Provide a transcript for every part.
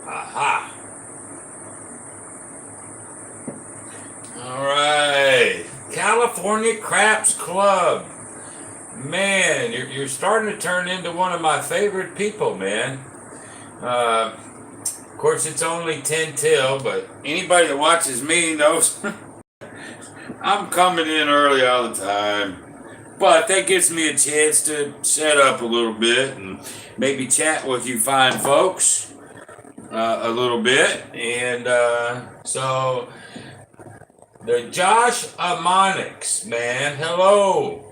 Aha. All right. California Craps Club. Man, you're starting to turn into one of my favorite people, man. Of course, it's only 10 till, but anybody that watches me knows I'm coming in early all the time. But that gives me a chance to set up a little bit and maybe chat with you fine folks a little bit. And so the Josh Amonics, man, hello.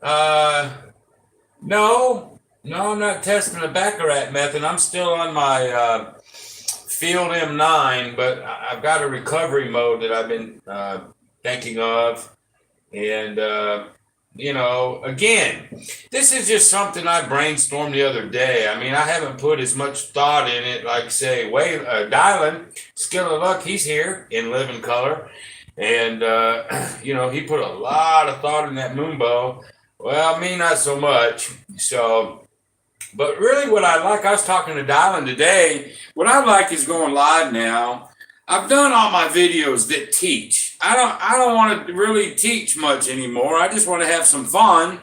Uh, no, I'm not testing the Baccarat method. I'm still on my Field M9, but I've got a recovery mode that I've been thinking of. And, again, this is just something I brainstormed the other day. I mean, I haven't put as much thought in it, like, say, Dylan, Skill of Luck, he's here in living color. And, he put a lot of thought in that moonbow. Well, me, not so much. So, but really what I like, I was talking to Dylan today, what I like is going live now. I've done all my videos that teach. I don't want to really teach much anymore. I just want to have some fun.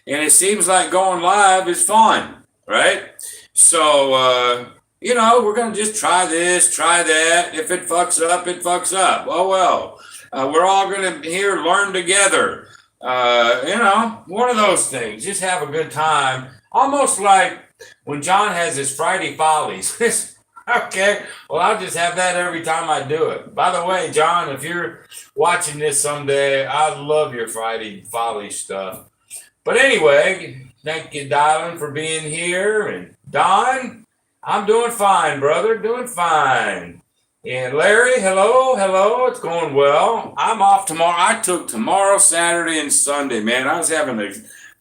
And it seems like going live is fun, right? So, we're going to just try this, try that. If it fucks up, it fucks up. Oh, well. We're all going to here learn together. One of those things. Just have a good time. Almost like when John has his Friday Follies. Okay, well, I'll just have that every time I do it. By the way, John, if you're watching this someday, I love your Friday Folly stuff. But anyway, thank you, Dylan, for being here. And Don, I'm doing fine, brother, doing fine. And Larry, hello, it's going well. I'm off tomorrow. I took tomorrow, Saturday, and Sunday, man. I was having a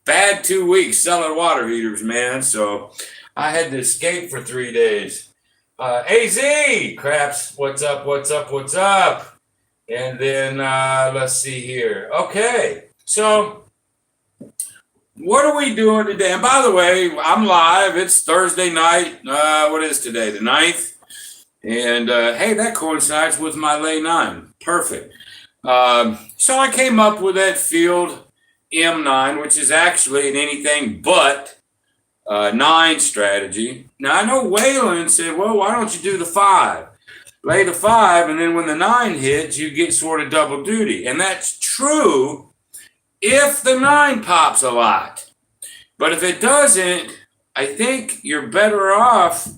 bad 2 weeks selling water heaters, man. So I had to escape for 3 days. AZ, Craps, what's up? And then let's see here. Okay, so what are we doing today? And by the way, I'm live. It's Thursday night. What is today? The 9th? And hey, that coincides with my lay 9. Perfect. So I came up with that Field M9, which is actually an anything but 9 strategy. Now I know Waylon said, well, why don't you do the 5? Lay the 5, and then when the 9 hits, you get sort of double duty. And that's true if the 9 pops a lot. But if it doesn't, I think you're better off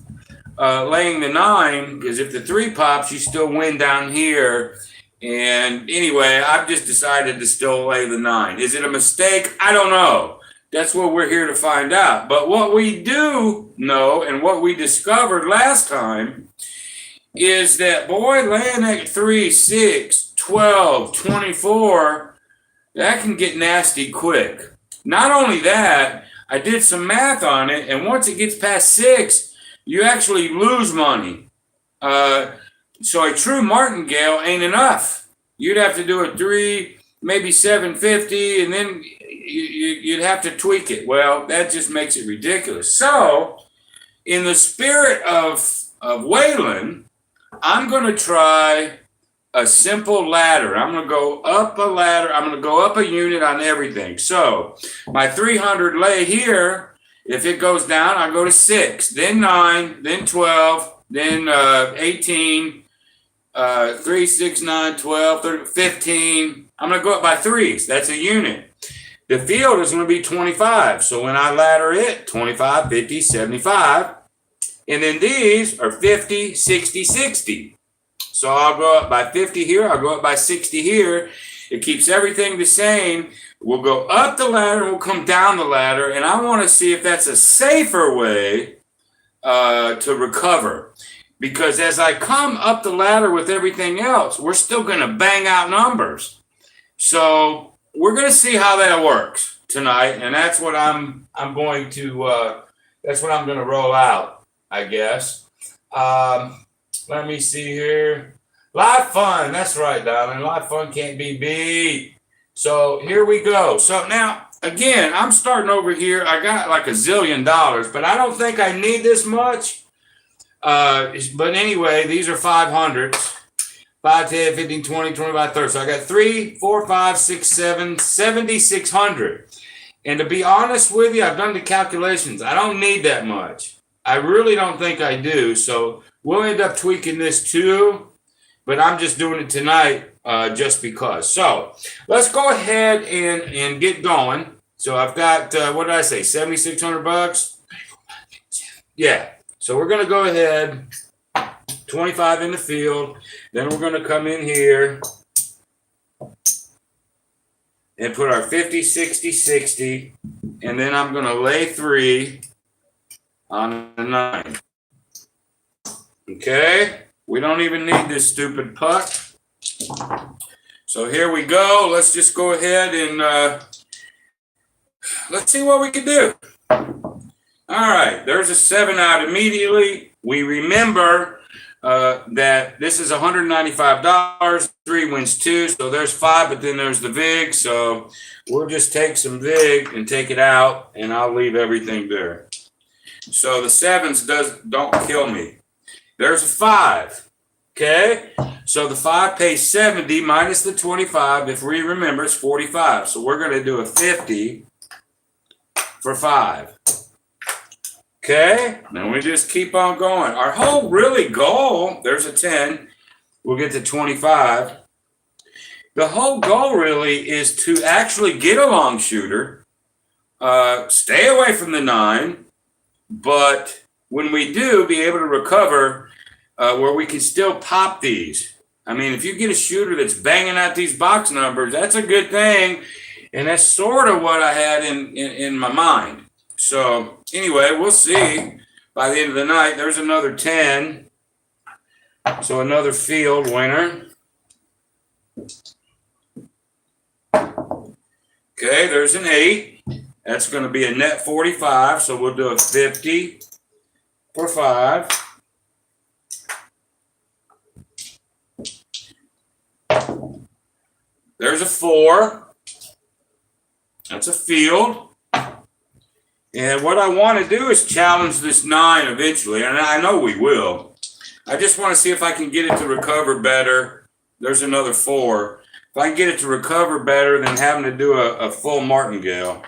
laying the 9, because if the 3 pops, you still win down here. And anyway, I've just decided to still lay the 9. Is it a mistake? I don't know. That's what we're here to find out. But what we do know and what we discovered last time is that, boy, laying at 3, 6, 12, 24, that can get nasty quick. Not only that, I did some math on it, and once it gets past 6, you actually lose money. So a true martingale ain't enough. You'd have to do a 3, maybe 750, and then you'd have to tweak it. Well, that just makes it ridiculous. So, in the spirit of Waylon, I'm going to try a simple ladder. I'm going to go up a ladder. I'm going to go up a unit on everything. So, my 300 lay here, if it goes down, I go to 6, then 9, then 12, then 18, 3, 6, 9, 12, 13, 15. I'm going to go up by 3s. That's a unit. The field is going to be 25. So when I ladder it, 25, 50, 75. And then these are 50, 60, 60. So I'll go up by 50 here. I'll go up by 60 here. It keeps everything the same. We'll go up the ladder and we'll come down the ladder. And I want to see if that's a safer way to recover. Because as I come up the ladder with everything else, we're still going to bang out numbers. So we're going to see how that works tonight, and that's what I'm going to roll out, I guess. Let me see here. Live fun, that's right, darling. Live fun can't be beat. So here we go. So now, again, I'm starting over here. I got like $1 zillion, but I don't think I need this much. But anyway, these are 500s. 5, 10, 15, 20, 25, 30. So I got 3, 4, 5, 6, 7, 7,600. And to be honest with you, I've done the calculations. I don't need that much. I really don't think I do. So we'll end up tweaking this too. But I'm just doing it tonight just because. So let's go ahead and get going. So I've got, what did I say, 7,600 bucks? Yeah. So we're going to go ahead, 25 in the field. Then we're going to come in here and put our 50, 60, 60. And then I'm going to lay 3 on the 9. Okay? We don't even need this stupid puck. So here we go. Let's just go ahead and let's see what we can do. All right, there's a 7 out immediately. We remember that this is $195. 3 wins 2, so there's 5, but then there's the VIG. So we'll just take some VIG and take it out, and I'll leave everything there. So the 7s don't kill me. There's a 5. Okay, so the 5 pays 70 minus the 25. If we remember, it's 45. So we're going to do a 50 for 5. Okay, then we just keep on going. Our whole really goal, there's a 10. We'll get to 25. The whole goal really is to actually get a long shooter, stay away from the 9, but when we do, be able to recover where we can still pop these. I mean, if you get a shooter that's banging out these box numbers, that's a good thing. And that's sort of what I had in my mind. So anyway, we'll see by the end of the night. There's another 10. So another field winner. Okay, there's an 8. That's going to be a net 45. So we'll do a 50 for 5. There's a 4. That's a field. And what I want to do is challenge this 9 eventually. And I know we will. I just want to see if I can get it to recover better. There's another 4. If I can get it to recover better than having to do a full martingale.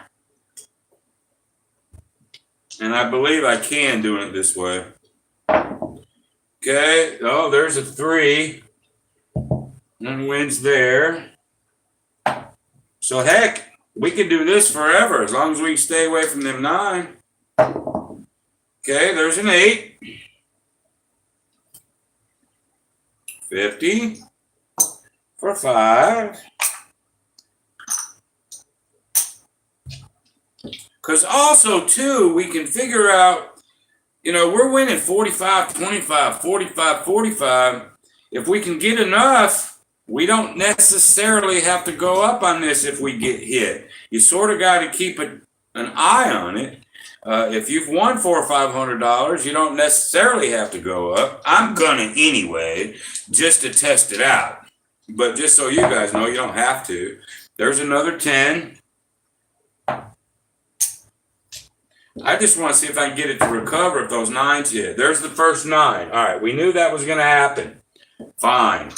And I believe I can doing it this way. Okay. Oh, there's a 3. And wins there. So heck, we can do this forever as long as we can stay away from them 9. Okay, there's an 8. 50 for 5. Because also, too, we can figure out, we're winning 45, 25, 45, 45. If we can get enough, we don't necessarily have to go up on this if we get hit. You sort of got to keep an eye on it. If you've won $400 or $500, you don't necessarily have to go up. I'm gonna anyway, just to test it out. But just so you guys know, you don't have to. There's another 10. I just want to see if I can get it to recover if those 9s hit. There's the first 9. All right, we knew that was going to happen. Fine.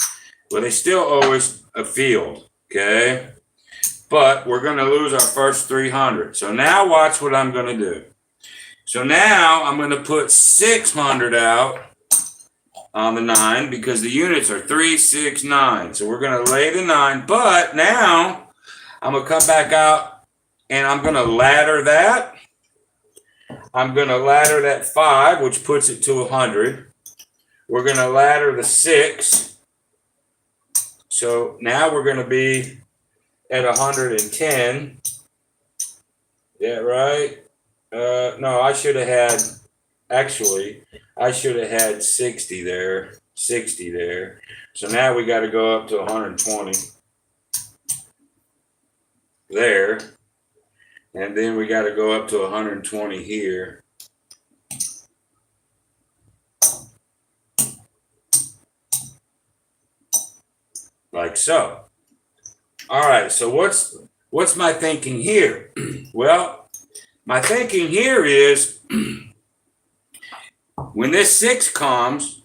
Well, they still owe us a field, okay? But we're going to lose our first 300. So now watch what I'm going to do. So now I'm going to put 600 out on the 9 because the units are 3, 6, 9. So we're going to lay the 9. But now I'm going to come back out and I'm going to ladder that. I'm going to ladder that 5, which puts it to 100. We're going to ladder the 6. So now we're going to be at 110. Yeah, right? No, I should have had 60 there. 60 there. So now we got to go up to 120. There. And then we got to go up to 120 here. Like so. All right, so what's my thinking here? Well, my thinking here is When this 6 comes,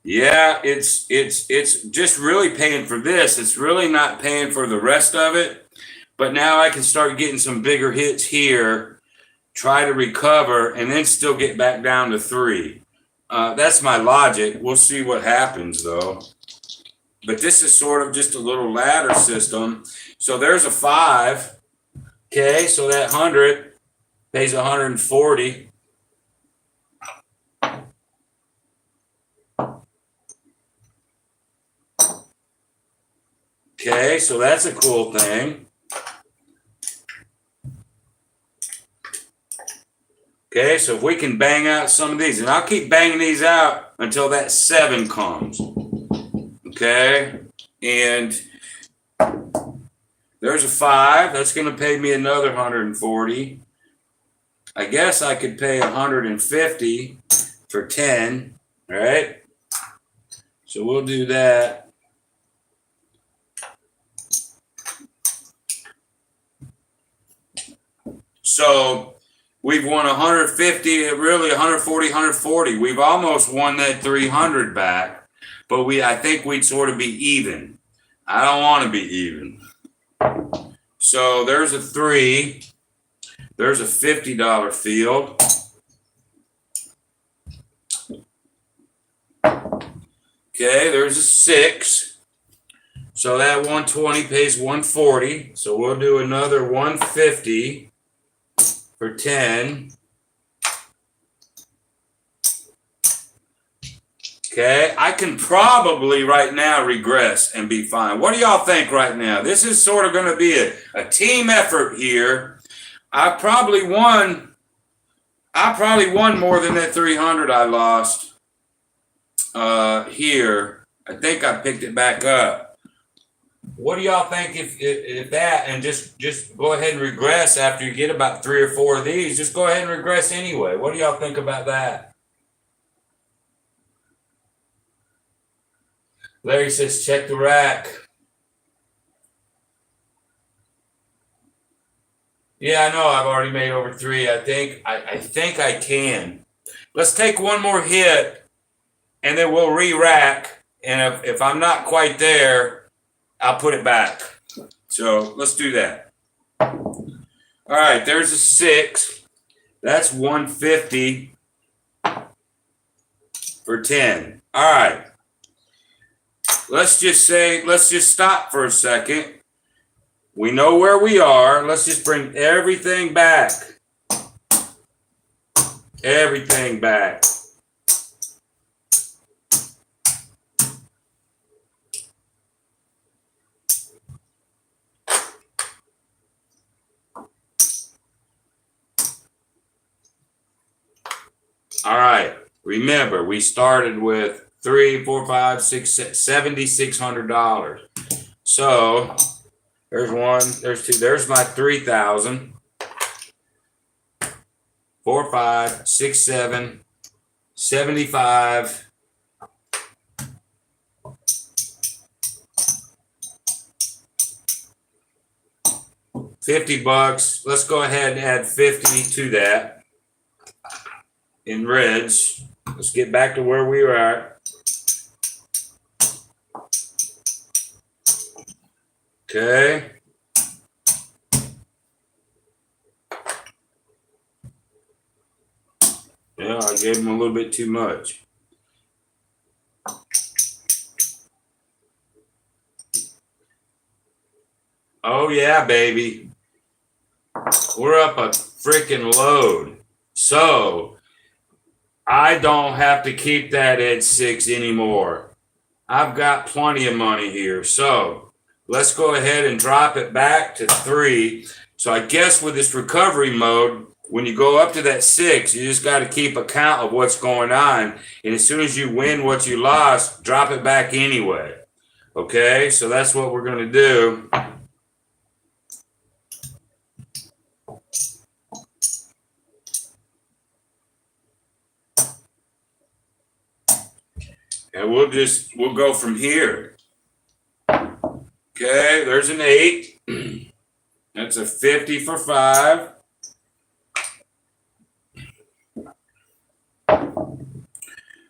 yeah, it's just really paying for this. It's really not paying for the rest of it. But now I can start getting some bigger hits here, try to recover, and then still get back down to 3. That's my logic. We'll see what happens, though. But this is sort of just a little ladder system. So there's a 5. Okay, so that 100 pays 140. Okay, so that's a cool thing. Okay, so if we can bang out some of these, and I'll keep banging these out until that 7 comes. Okay, and there's a 5. That's going to pay me another 140. I guess I could pay 150 for 10, right? So we'll do that. So we've won 150, really 140, 140. We've almost won that 300 back, but I think we'd sort of be even. I don't want to be even. So there's a 3. There's a $50 field. Okay, there's a 6. So that 120 pays 140. So we'll do another 150. For 10. Okay, I can probably right now regress and be fine. What do y'all think right now? This is sort of going to be a team effort here. I probably won more than that 300 I lost here. I think I picked it back up. What do y'all think if that, and just go ahead and regress after you get about 3 or 4 of these, just go ahead and regress anyway. What do y'all think about that? Larry says, check the rack. Yeah, I know I've already made over 3. I think I can. Let's take one more hit and then we'll re-rack. And if I'm not quite there, I'll put it back. So let's do that. All right, there's a 6. That's 150 for 10. All right. Let's just stop for a second. We know where we are. Let's just bring everything back. Everything back. All right. Remember, we started with $300, $400, $500, $600, $7,600. So there's 1, there's 2, there's my 3,000. 4, 5, 6, 7, 75. $50. Let's go ahead and add 50 to that in reds. Let's get back to where we were at. Okay. Yeah, I gave him a little bit too much. Oh yeah, baby. We're up a freaking load. So I don't have to keep that at 6 anymore. I've got plenty of money here. So let's go ahead and drop it back to 3. So I guess with this recovery mode, when you go up to that 6, you just got to keep account of what's going on. And as soon as you win what you lost, drop it back anyway. Okay, so that's what we're going to do. And we'll go from here. Okay, there's an 8. That's a 50 for 5.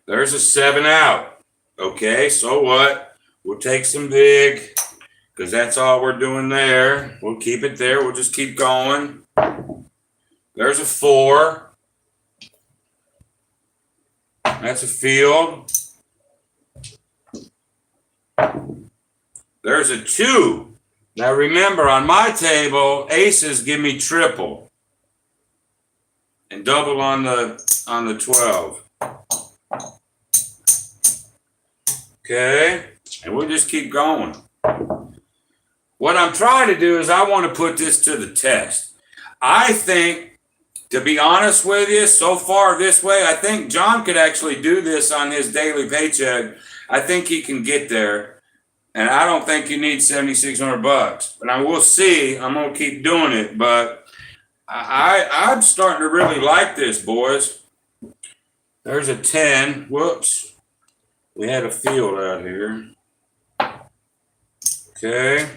There's a 7 out. Okay, so what? We'll take some big because that's all we're doing there. We'll keep it there. We'll just keep going. There's a 4. That's a field. There's a 2. Now remember, on my table, aces give me triple and double on the 12. Okay, and we'll just keep going. What I'm trying to do is I want to put this to the test. I think, to be honest with you, so far this way, I think John could actually do this on his daily paycheck. I think he can get there. And I don't think you need $7,600. But I will see. I'm gonna keep doing it. But I'm starting to really like this, boys. There's a 10. Whoops. We had a field out here. Okay.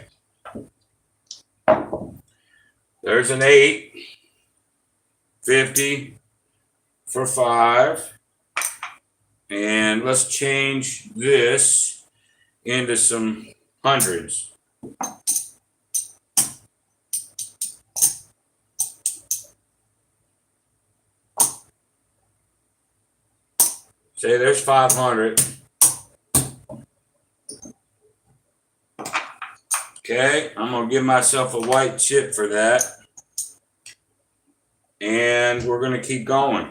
There's an 8. 50 for 5. And let's change this into some hundreds. Say there's 500. Okay, I'm gonna give myself a white chip for that. And we're gonna keep going.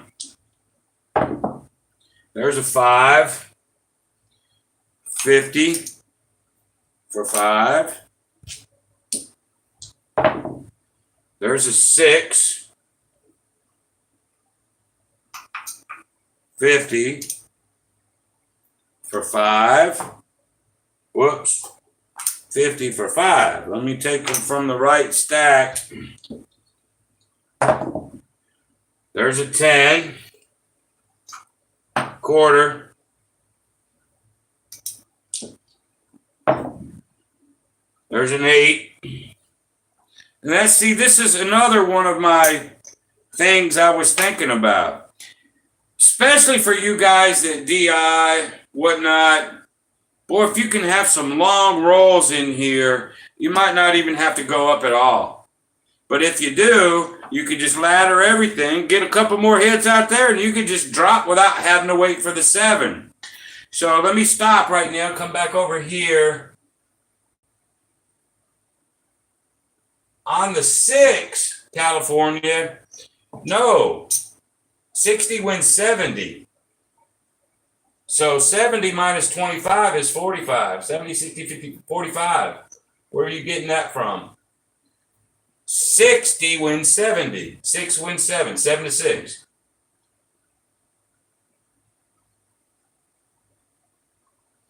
There's a 5. 50 for 5. There's a 6. 50 for 5. Whoops. 50 for 5. Let me take them from the right stack. There's a 10. Quarter. There's an 8. And let's see, this is another one of my things I was thinking about. Especially for you guys that DI, whatnot. Boy, if you can have some long rolls in here, you might not even have to go up at all. But if you do, you can just ladder everything, get a couple more hits out there, and you can just drop without having to wait for the 7. So let me stop right now, come back over here. On the 6, California, no, 60 wins 70. So 70 minus 25 is 45. 70, 60, 50, 45. Where are you getting that from? 60 wins 70. 6 wins 7. 7 to 6.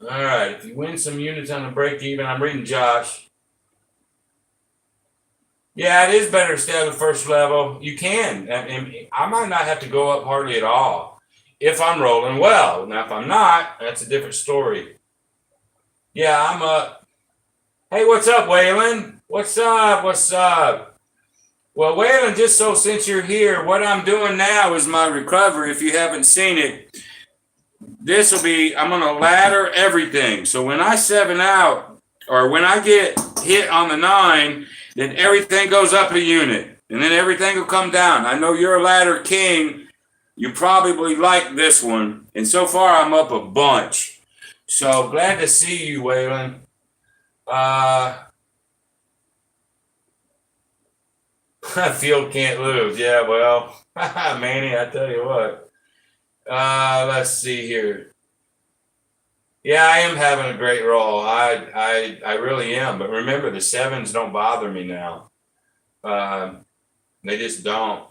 All right. If you win some units on the break even, I'm reading Josh. Yeah, it is better to stay on the first level. You can. I might not have to go up hardly at all if I'm rolling well. Now, if I'm not, that's a different story. Yeah, I'm up. Hey, what's up, Waylon? What's up? What's up? Well, Waylon, just so since you're here, what I'm doing now is my recovery. If you haven't seen it, this will be, I'm going to ladder everything. So when I 7 out, or when I get hit on the 9, then everything goes up a unit, and then everything will come down. I know you're a ladder king. You probably like this one. And so far, I'm up a bunch. So glad to see you, Waylon. Field can't lose. Yeah, well, Manny, I tell you what. Let's see here. Yeah, I am having a great roll. I really am. But remember, the 7s don't bother me now. They just don't.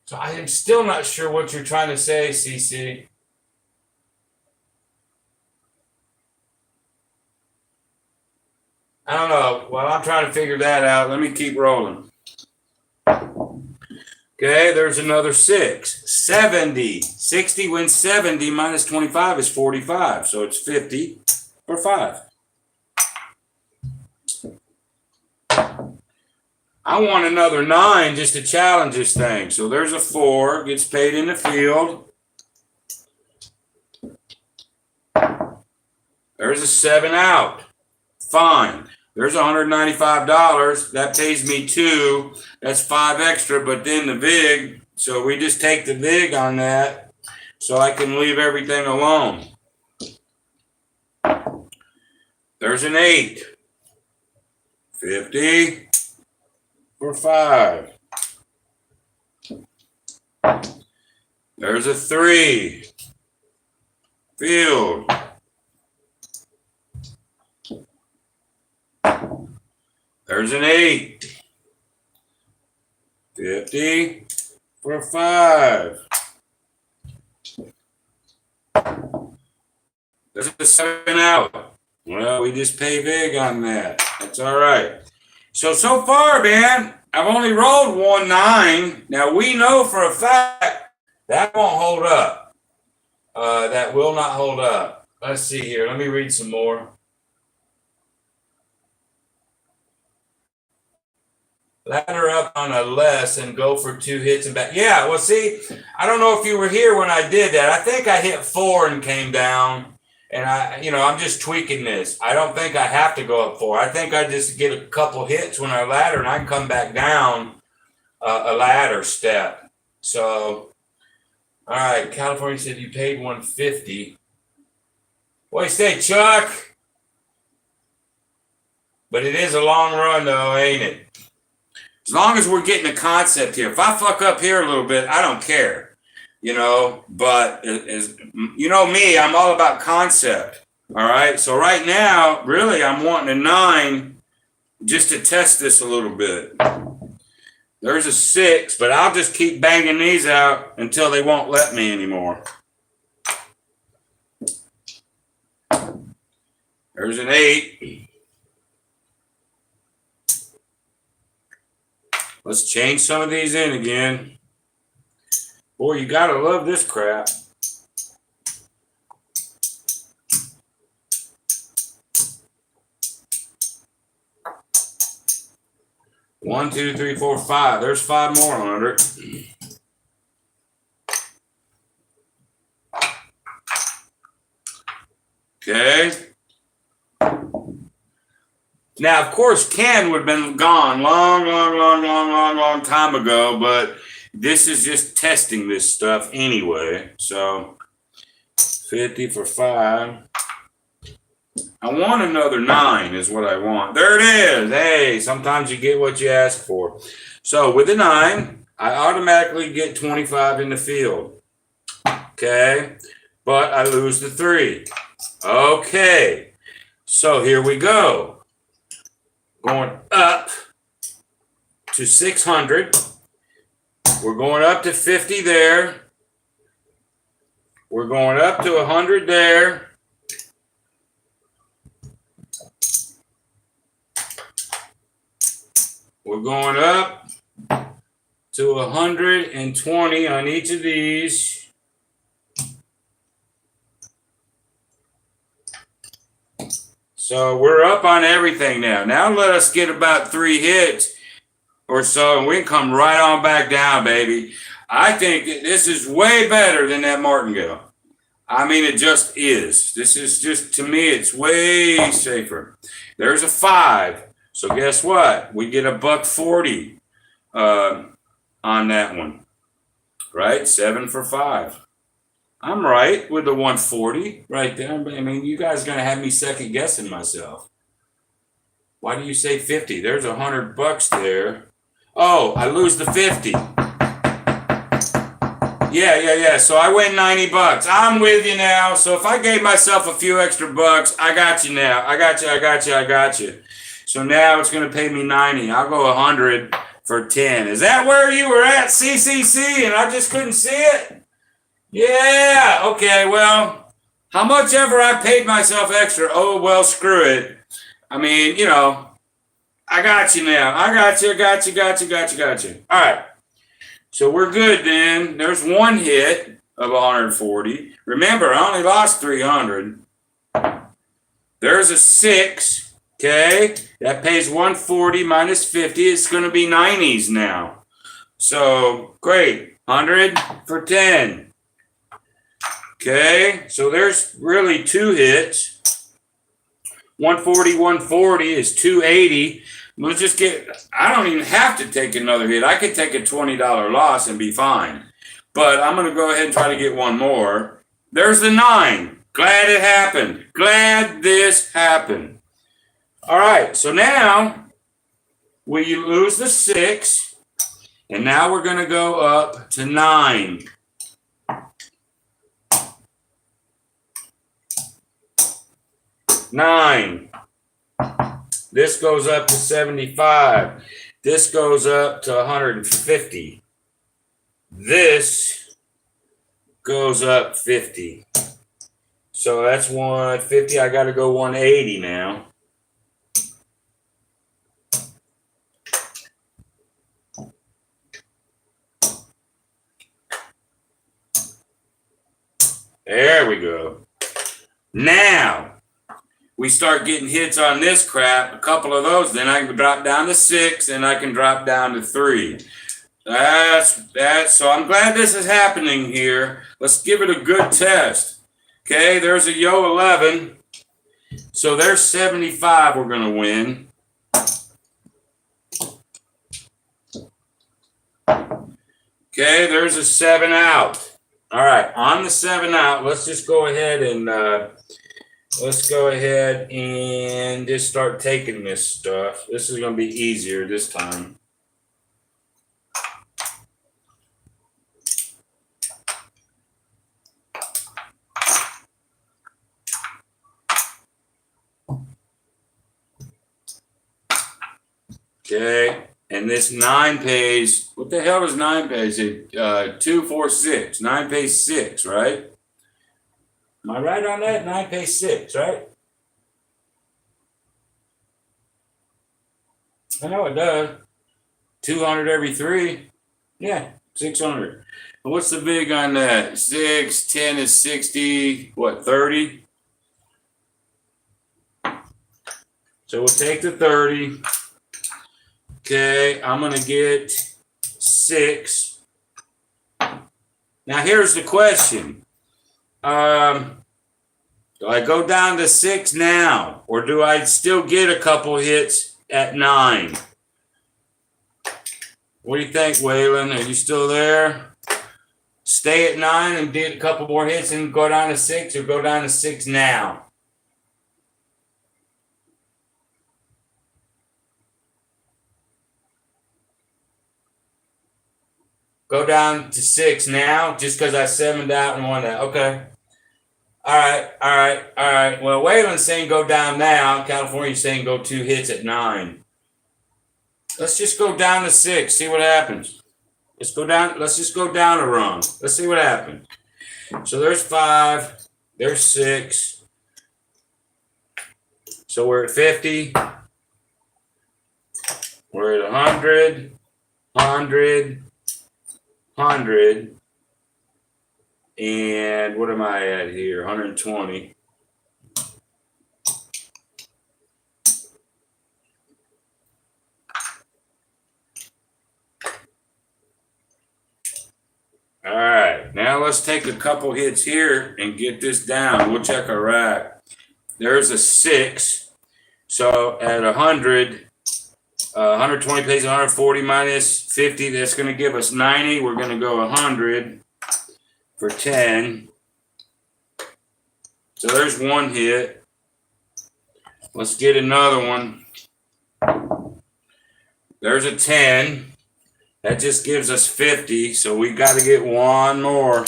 So I am still not sure what you're trying to say, CC. I don't know. Well, I'm trying to figure that out. Let me keep rolling. Okay, there's another 6. 70. 60 wins 70 minus 25 is 45. So it's 50 for 5. I want another 9 just to challenge this thing. So there's a 4. Gets paid in the field. There's a 7 out. Fine. There's $195. That pays me 2. That's 5 extra, but then the VIG. So we just take the VIG on that so I can leave everything alone. There's an 8. 50 for 5. There's a 3. Field. There's an 8. 50 for 5. There's a 7 out. Well, we just pay VIG on that. That's all right. So far, man, I've only rolled 1 9. Now, we know for a fact that won't hold up. That will not hold up. Let's see here. Let me read some more. Ladder up on a less and go for 2 hits and back. Yeah, well, see, I don't know if you were here when I did that. I think I hit 4 and came down. And I'm just tweaking this. I don't think I have to go up 4. I think I just get a couple hits when I ladder and I come back down a ladder step. So, all right. California said you paid 150. What do you say, Chuck? But it is a long run, though, ain't it? As long as we're getting a concept here. If I fuck up here a little bit, I don't care. But as you know me, I'm all about concept. All right. So right now, really, I'm wanting a 9 just to test this a little bit. There's a 6, but I'll just keep banging these out until they won't let me anymore. There's an 8. Let's change some of these in again. Boy, you gotta love this crap. One, 2, 3, 4, 5. There's 5 more under it. Okay. Now, of course, Ken would have been gone long time ago, but this is just testing this stuff anyway. So 50 for 5. I want another 9 is what I want. There it is. Hey, sometimes you get what you ask for. So with the 9, I automatically get 25 in the field. Okay. But I lose the 3. Okay. So here we go. Going up to 600. We're going up to 50 there. We're going up to 100 there. We're going up to 120 on each of these. So we're up on everything now. Now let us get about 3 hits or so, and we can come right on back down, baby. I think this is way better than that martingale. I mean, it just is. This is just, to me, it's way safer. There's a 5. So guess what? We get $140 on that one, right? 7 for 5. I'm right with the 140 right there. I mean, you guys are going to have me second guessing myself. Why do you say 50? There's $100 there. Oh, I lose the 50. Yeah. So I win $90. I'm with you now. So if I gave myself a few extra bucks, I got you now. I got you. So now it's going to pay me 90. I'll go 100 for 10. Is that where you were at, CCC, and I just couldn't see it? Yeah. Okay. Well, how much ever I paid myself extra? Oh, well, screw it. I mean, I got you now. I got you. All right. So we're good then. There's 1 hit of 140. Remember, I only lost 300. There's a 6. Okay. That pays 140 minus 50. It's going to be 90s now. So great. 100 for 10. Okay. So there's really 2 hits. 140, 140 is 280. Let's just I don't even have to take another hit. I could take a $20 loss and be fine. But I'm going to go ahead and try to get one more. There's the 9. Glad it happened. Glad this happened. All right, so now we lose the 6, and now we're going to go up to 9. This goes up to 75. This goes up to 150. This goes up 50. So that's 150. I got to go 180 now. There we go. Now we start getting hits on this crap. A couple of those, then I can drop down to 6, and I can drop down to 3. So I'm glad this is happening here. Let's give it a good test. Okay, there's a yo 11. So there's 75 we're going to win. Okay, there's a 7 out. All right, on the 7 out, let's just go ahead and just start taking this stuff. This is going to be easier this time. Okay, and this 9 pays, what the hell does 9 pay? 2, 4, 6. 9 pays 6, right? Am I right on that? 9 pays 6, right? I know it does. 200 every 3. Yeah, 600. And what's the big on that? 6, 10 is 60, what, 30? So we'll take the 30. Okay, I'm going to get 6. Now here's the question. Do I go down to 6 now, or do I still get a couple hits at 9? What do you think, Waylon? Are you still there? Stay at 9 and get a couple more hits and go down to 6, or go down to 6 now? Go down to 6 now, just because I 7'd out and won that. Okay. All right. Well, Waylon's saying go down now. California's saying go 2 hits at 9. Let's just go down to 6. See what happens. Let's go down. Let's just go down a rung. Let's see what happens. So there's 5. There's 6. So we're at 50. We're at 100. 100. 100. And what am I at here? 120. All right, now let's take a couple hits here and get this down. We'll check our rack. There's a 6. So at 100, 120 pays 140 minus 50. That's going to give us 90. We're going to go 100 for 10. So there's one hit. Let's get another one. There's a 10. That just gives us 50. So we got to get one more.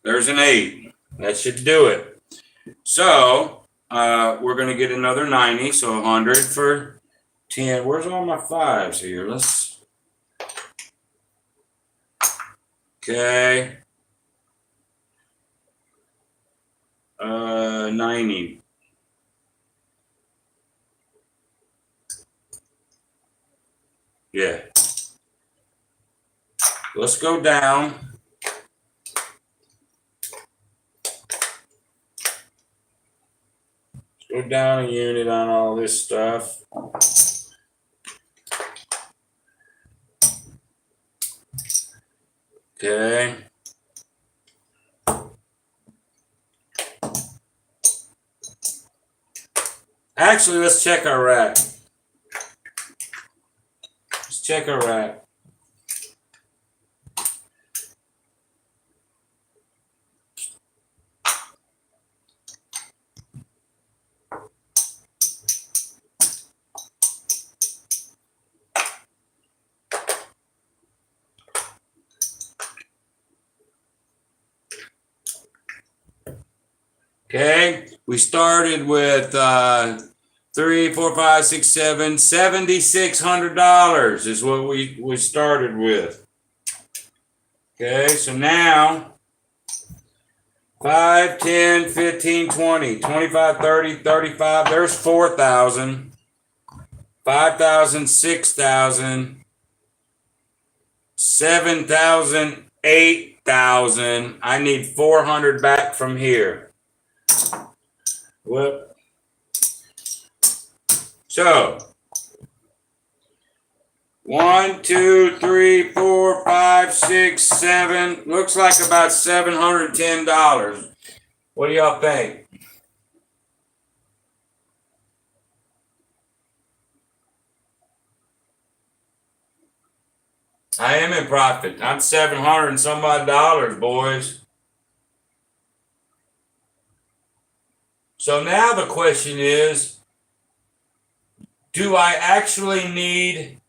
There's an 8. That should do it. So we're going to get another 90. So 100 for 10. Where's all my 5s here? Okay. 90. Yeah. Let's go down. Let's go down a unit on all this stuff. Okay. Actually, let's check our rack. Let's check our rack. Okay, we started with 3, 4, 5, 6, 7, $7,600 is what we started with. Okay, so now 5, 10, 15, 20, 25, 30, 35, there's 4,000, 5,000, 6,000, 7,000, 8,000. I need 400 back from here. Whoop. So 1, 2, 3, 4, 5, 6, 7. Looks like about $710. What do y'all think? I am in profit. I'm 700 and some odd dollars, boys. So now the question is, do I actually need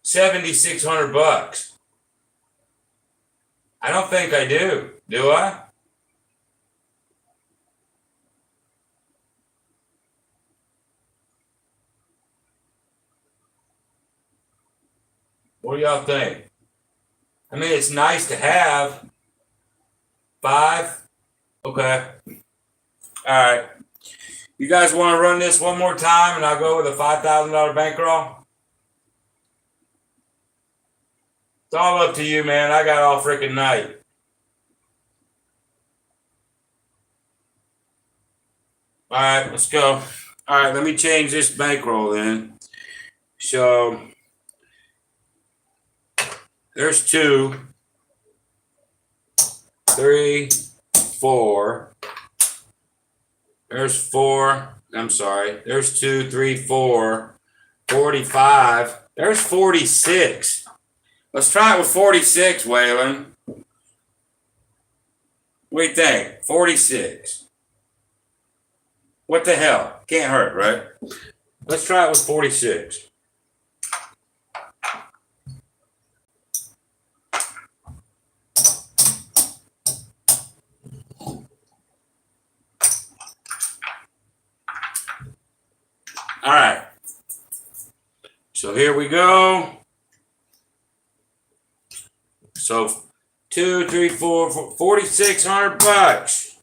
$7,600? I don't think I do. Do I? What do y'all think? I mean, it's nice to have 5. Okay. All right. You guys want to run this one more time and I'll go with a $5,000 bankroll? It's all up to you, man. I got all freaking night. All right, let's go. All right, let me change this bankroll then. So there's 2, 3, 4. There's 4. I'm sorry. There's 2, 3, 4. 45. There's 46. Let's try it with 46, Waylon. What do you think? 46. What the hell? Can't hurt, right? Let's try it with 46. All right. So here we go. So 2, 3, 4, 4,600 bucks.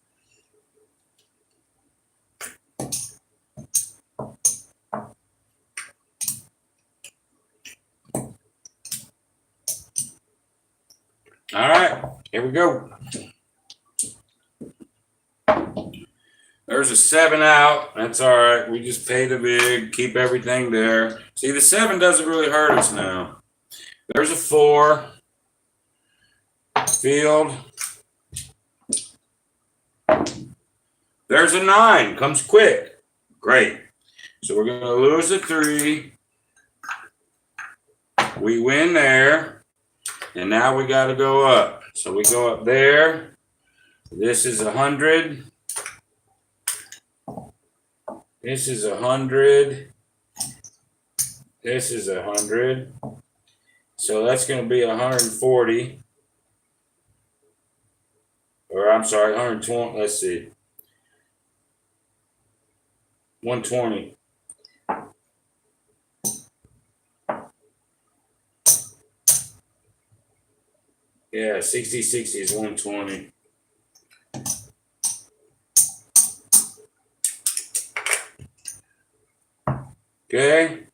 All right, here we go. There's a 7 out. That's all right. We just pay the big, keep everything there. See, the 7 doesn't really hurt us now. There's a 4. Field. There's a 9. Comes quick. Great. So we're going to lose a 3. We win there. And now we got to go up. So we go up there. This is 100. This is 100. This is 100. So that's going to be 140. Or I'm sorry, 120. Let's see. 120. Yeah, 60, 60 is 120. Okay,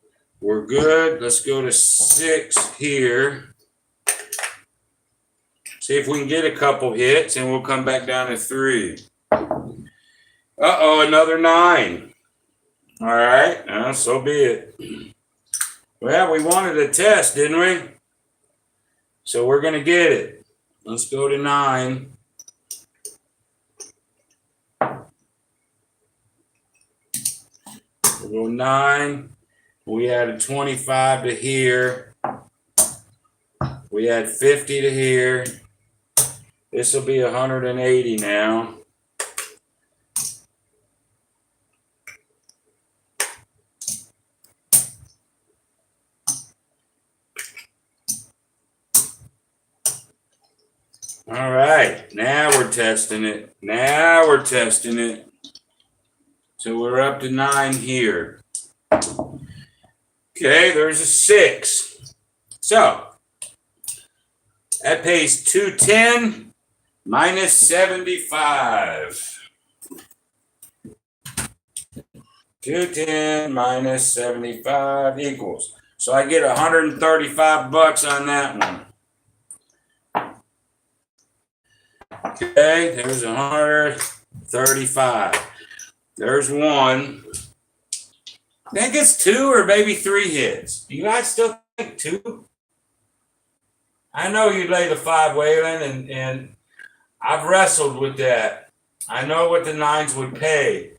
we're good. Let's go to 6 here. See if we can get a couple hits and we'll come back down to 3. Uh-oh, another 9. All right, so be it. Well, we wanted a test, didn't we? So we're going to get it. Let's go to 9. We'll go 9. We added 25 to here. We add 50 to here. This will be 180 now. All right, now we're testing it. Now we're testing it. So we're up to 9 here. Okay, there's a 6. So that pays 210 minus 75. 210 minus 75 equals. So I get 135 bucks on that one. Okay, there's 135. There's one. I think it's 2 or maybe 3 hits. You guys still think 2? I know you lay the 5, Waylon, and I've wrestled with that. I know what the 9s would pay.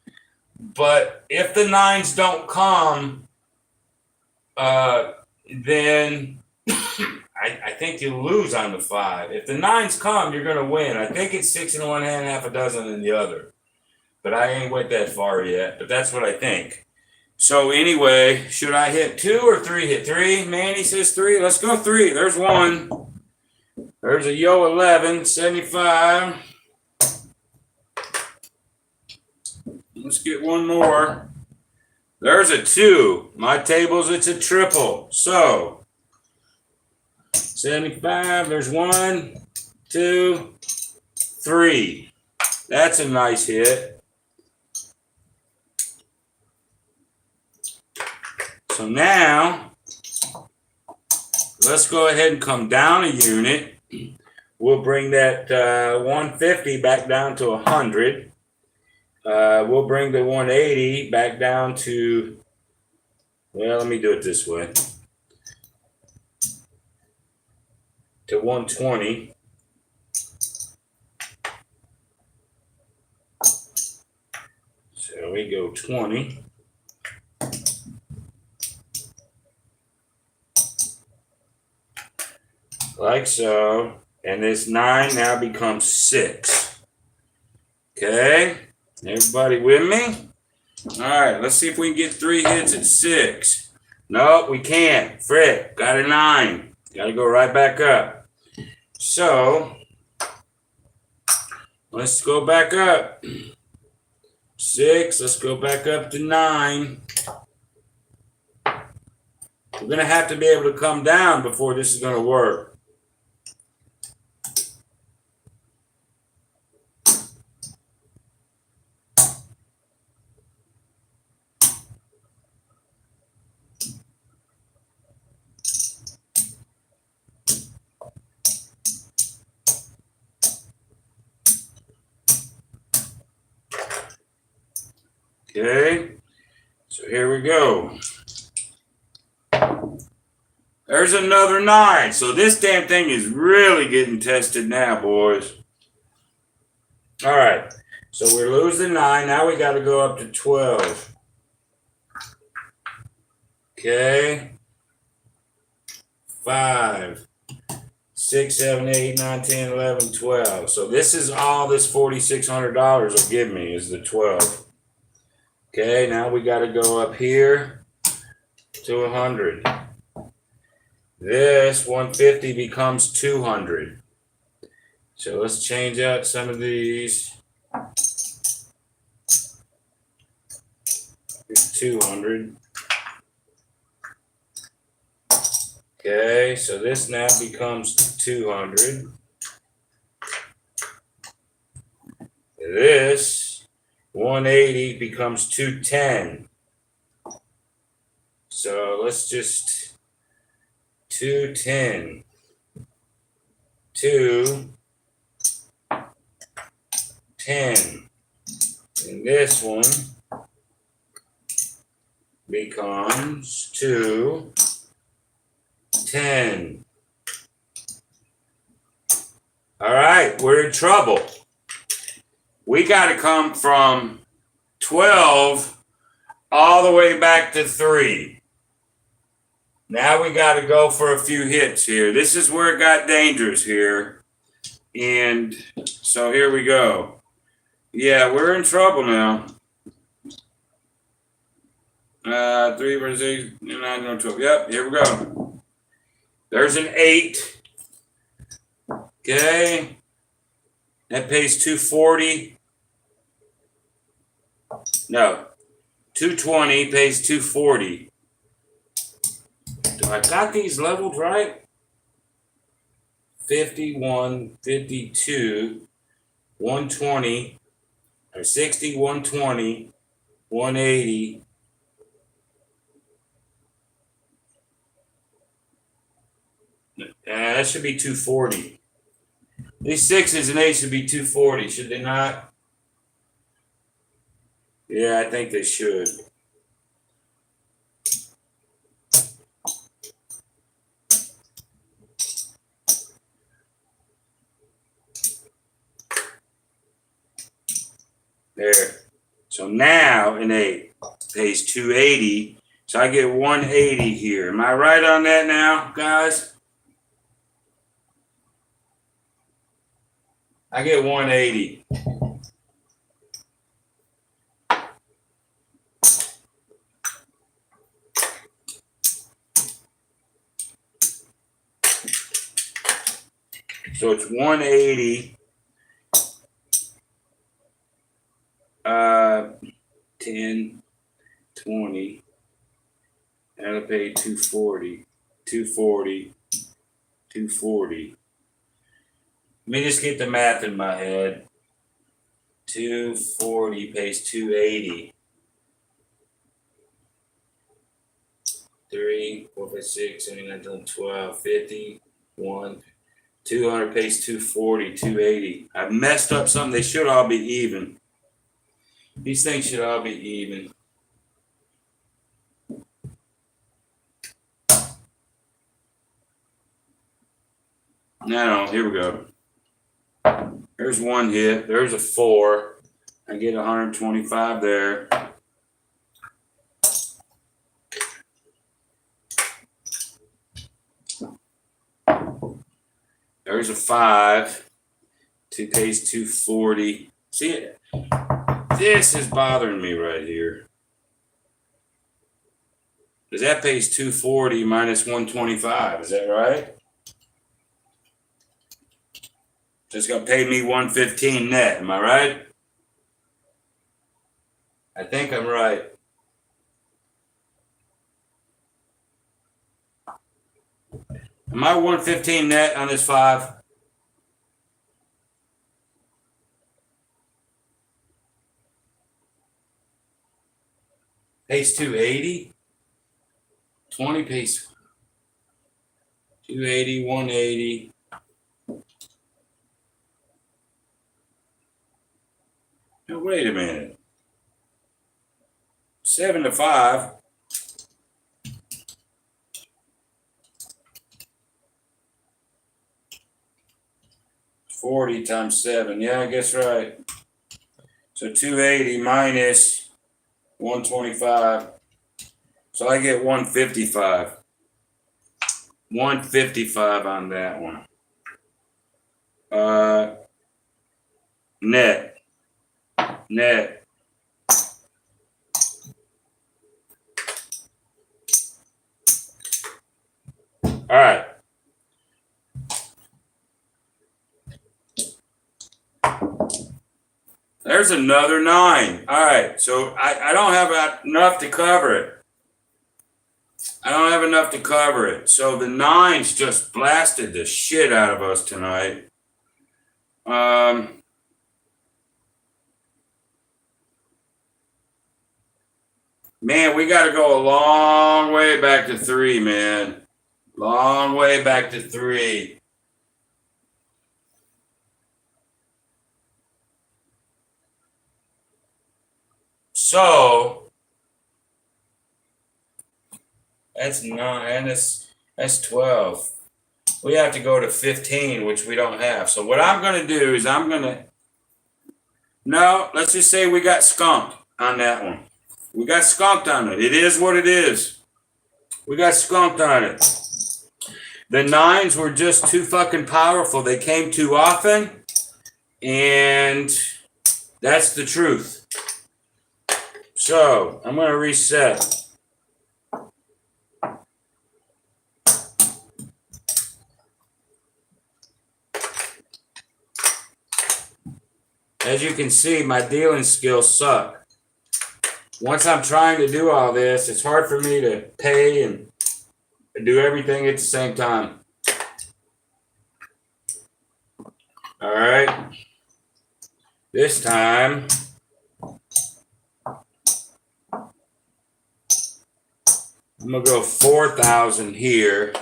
But if the 9s don't come, then I think you lose on the 5. If the 9s come, you're going to win. I think it's 6 in one hand, half a dozen in the other. But I ain't went that far yet. But that's what I think. So anyway, should I hit 2 or 3? Hit 3. Manny says 3. Let's go 3. There's one. There's a Yo 11, 75. Let's get one more. There's a 2. My tables, it's a triple. So 75. There's 1, 2, 3. That's a nice hit. So now, let's go ahead and come down a unit. We'll bring that 150 back down to 100. We'll bring the 180 back down to, well, let me do it this way. To 120. So we go 20. Like so. And this 9 now becomes 6. Okay. Everybody with me? All right. Let's see if we can get 3 hits at 6. Nope, we can't. Frick. Got a 9. Got to go right back up. So let's go back up. 6. Let's go back up to 9. We're going to have to be able to come down before this is going to work. Okay, so here we go. There's another 9. So this damn thing is really getting tested now, boys. All right, so we're losing 9. Now we got to go up to 12. Okay. 5, 6, 7, 8, 9, 10, 11, 12. So this is all this $4,600 will give me is the 12. Okay, now we got to go up here to 100. This 150 becomes 200. So let's change out some of these. Here's 200. Okay, so this now becomes 200. This 180 becomes 210. So let's just 210. 210. And this one becomes 210. All right, we're in trouble. We got to come from 12 all the way back to 3. Now we got to go for a few hits here. This is where it got dangerous here. And so here we go. Yeah, we're in trouble now. 3 versus 8, 9, 12. Yep, here we go. There's an 8. Okay. That pays 240. No. 220 pays 240. Do I got these leveled right? 51, 52, 120, or 60, 120, 180. That should be 240. These 6s and 8s should be 240, should they not? Yeah, I think they should. There. So now an 8 pays 280. So I get 180 here. Am I right on that now, guys? I get 180. So it's 180. 10, 20. That'll pay 240. 240. 240. Let me just get the math in my head. 240 pays 280. 3, 4, 5, 6, 7, 8, 9, 10, 12, 50, 1. 200 pays 240, 280. I messed up something. They should all be even. These things should all be even. No, here we go. There's one hit. There's a 4. I get 125 there. There's a 5. 2 pays 240. See it? This is bothering me right here. Because that pays 240 minus 125. Is that right? So it's going to pay me 115 net. Am I right? I think I'm right. Am I 115 net on this 5? Pays 280. 20 pays 280, 180. Now wait a minute. 7 to 5. 40 times 7. Yeah, I guess right. So 280 minus 125. So I get 155. 155 on that one. Net. All right. There's another 9. All right. So I don't have enough to cover it. So the 9s just blasted the shit out of us tonight. Man, we got to go a long way back to 3, man. Long way back to 3. So that's 9, and that's 12. We have to go to 15, which we don't have. So what I'm going to do is let's just say we got skunked on that one. We got skunked on it. It is what it is. We got skunked on it. The nines were just too fucking powerful. They came too often, and that's the truth. So I'm going to reset. As you can see, my dealing skills suck. Once I'm trying to do all this, it's hard for me to pay and do everything at the same time. All right. This time, I'm going to go 4,000 here.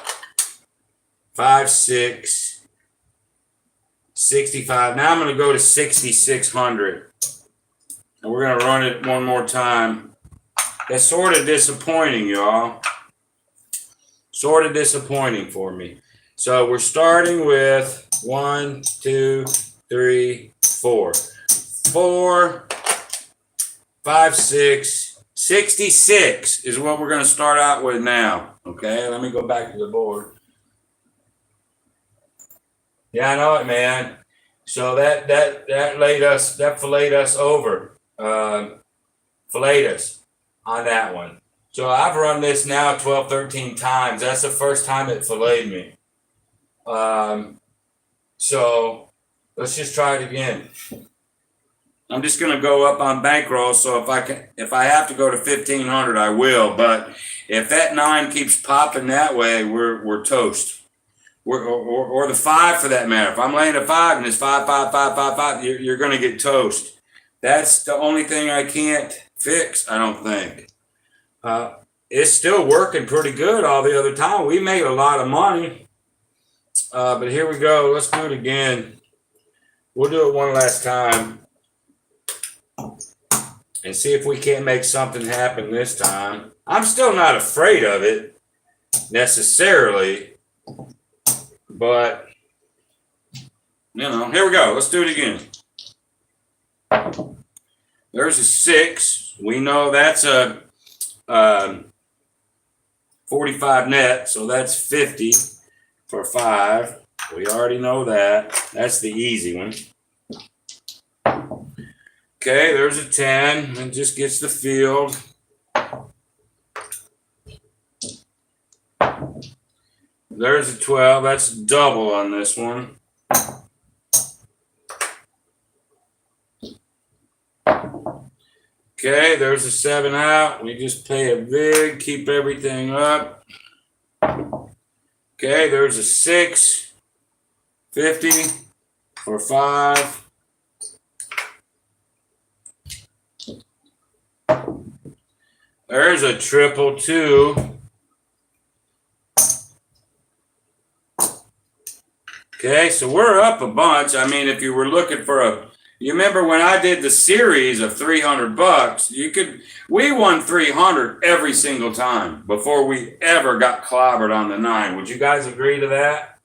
5, 6, 65. Now I'm going to go to 6,600. And we're going to run it one more time. That's sort of disappointing, y'all. Sort of disappointing for me. So we're starting with 1, 2, 3, 4. 4, 5, 6, 66 is what we're going to start out with now. Okay, let me go back to the board. Yeah, I know it, man. So that filleted us over. Filleted us on that one. So I've run this now 12, 13 times. That's the first time it filleted me. So let's just try it again. I'm just going to go up on bankroll. So if I have to go to 1,500, I will. But if that 9 keeps popping that way, we're toast. Or the 5 for that matter. If I'm laying a 5 and it's 5, 5, 5, 5, 5, you're going to get toast. That's the only thing I can't fix, I don't think. It's still working pretty good all the other time. We made a lot of money. But here we go. Let's do it again. We'll do it one last time. And see if we can't make something happen this time. I'm still not afraid of it necessarily. But, here we go. Let's do it again. There's a 6. We know that's a 45 net, so that's 50 for 5. We already know that. That's the easy one. Okay, there's a 10. It just gets the field. There's a 12. That's double on this one. Okay, there's a 7 out. We just pay a vig, keep everything up. Okay, there's a 6. 50 for 5. There's a triple 2. Okay, so we're up a bunch. I mean, if you were looking for you remember when I did the series of $300, we won 300 every single time before we ever got clobbered on the 9. Would you guys agree to that?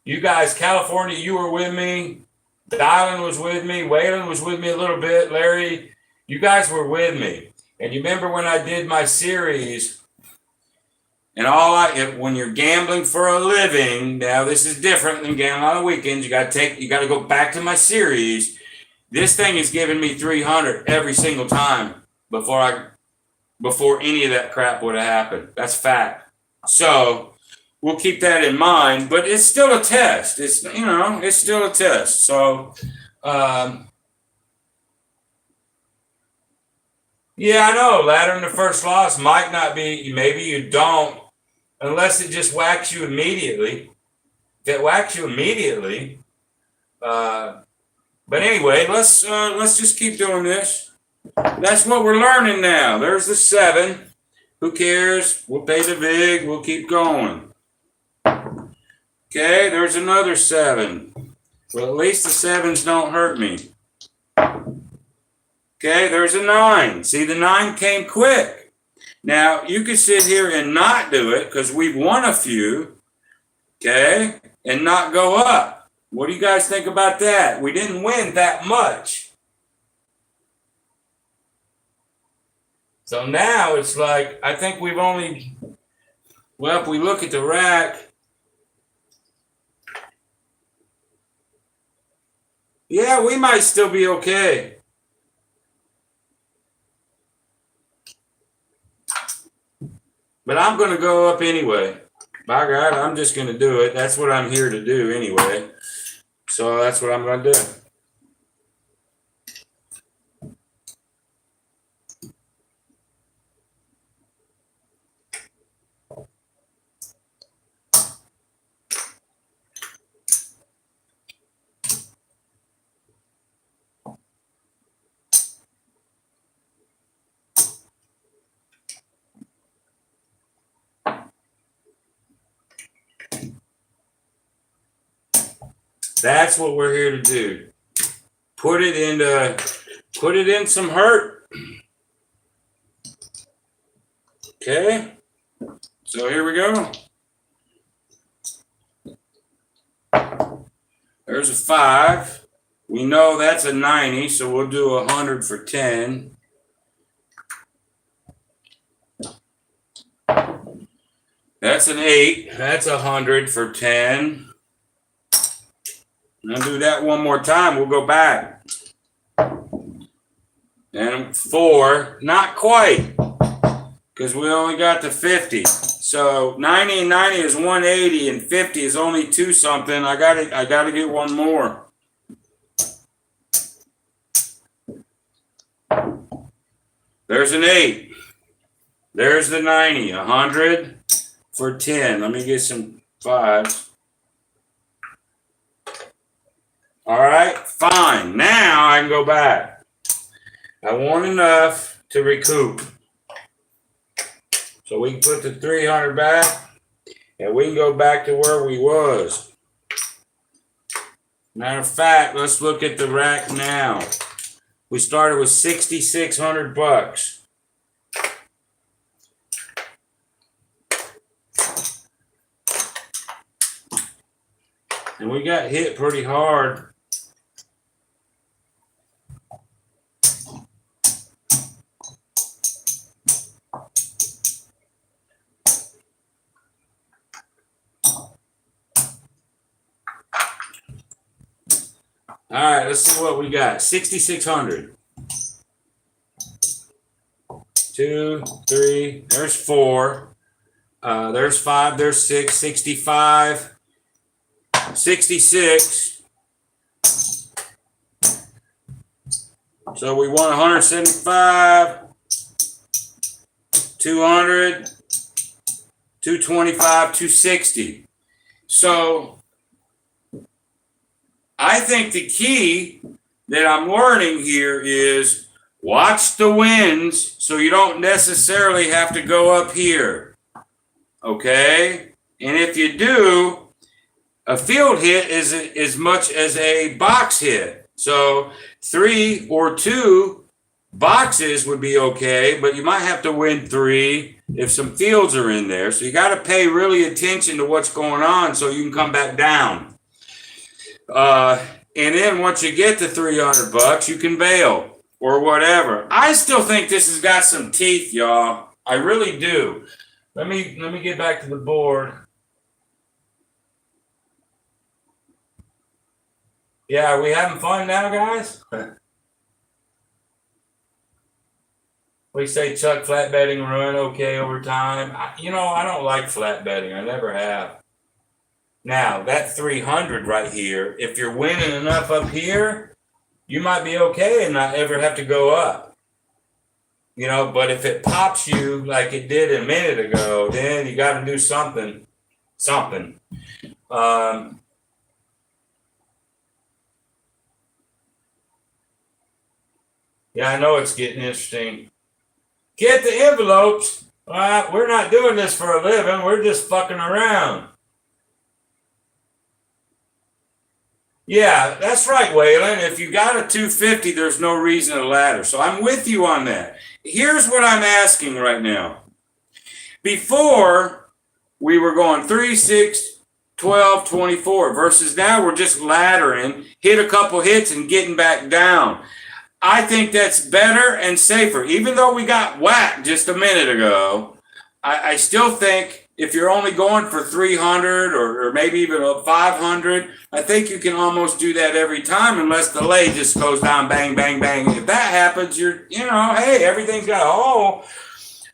You guys, California, you were with me. Dylan was with me. Waylon was with me a little bit. Larry, you guys were with me. And you remember when I did my series, and when you're gambling for a living, now this is different than gambling on the weekends. You got to go back to my series. This thing is giving me 300 every single time before any of that crap would have happened. That's fact. So we'll keep that in mind, but it's still a test. It's still a test. So, yeah, I know. Ladder in the first loss might not be. Maybe you don't, unless it just whacks you immediately. If it whacks you immediately, but anyway, let's just keep doing this. That's what we're learning now. There's the 7. Who cares? We'll pay the vig. We'll keep going. Okay, there's another 7. Well, at least the 7s don't hurt me. Okay, there's a 9. See, the 9 came quick. Now, you could sit here and not do it because we've won a few, okay, and not go up. What do you guys think about that? We didn't win that much. So now it's like, I think we've only, well, if we look at the rack, yeah, we might still be okay. But I'm going to go up anyway. By God, I'm just going to do it. That's what I'm here to do anyway. So that's what I'm going to do. That's what we're here to do. Put it in some hurt. Okay. So here we go. There's a 5. We know that's a 90, so we'll do 100 for 10. That's an 8. That's 100 for 10. I'll do that one more time. We'll go back. And 4, not quite, because we only got to 50. So 90 and 90 is 180, and 50 is only 2 something. I gotta get one more. There's an 8. There's the 90. 100 for 10. Let me get some 5s. All right, fine. Now I can go back. I want enough to recoup. So we can put the 300 back, and we can go back to where we was. Matter of fact, let's look at the rack now. We started with 6,600 bucks. And we got hit pretty hard. All right, let's see what we got. 6,600. 2, 3, there's 4. There's 5, there's 6, 65, 66. So we want 175, 200, 225, 260. So I think the key that I'm learning here is watch the winds so you don't necessarily have to go up here. Okay? And if you do, a field hit is as much as a box hit. So 3 or 2 boxes would be okay, but you might have to win 3 if some fields are in there. So you got to pay really attention to what's going on so you can come back down. And then once you get to 300 bucks, you can bail or whatever. I still think this has got some teeth, y'all. I really do. Let me get back to the board. Yeah, are we having fun now, guys? We say Chuck flat betting run okay over time. I don't like flat betting. I never have. Now, that 300 right here, if you're winning enough up here, you might be okay and not ever have to go up. But if it pops you like it did a minute ago, then you got to do something. Yeah, I know it's getting interesting. Get the envelopes. We're not doing this for a living. We're just fucking around. Yeah, that's right, Waylon. If you got a 250, there's no reason to ladder. So I'm with you on that. Here's what I'm asking right now. Before, we were going 3, 6, 12, 24 versus now we're just laddering, hit a couple hits and getting back down. I think that's better and safer. Even though we got whacked just a minute ago, I still think if you're only going for 300 or maybe even 500, I think you can almost do that every time unless the lay just goes down, bang, bang, bang. If that happens, hey, everything's got a hole.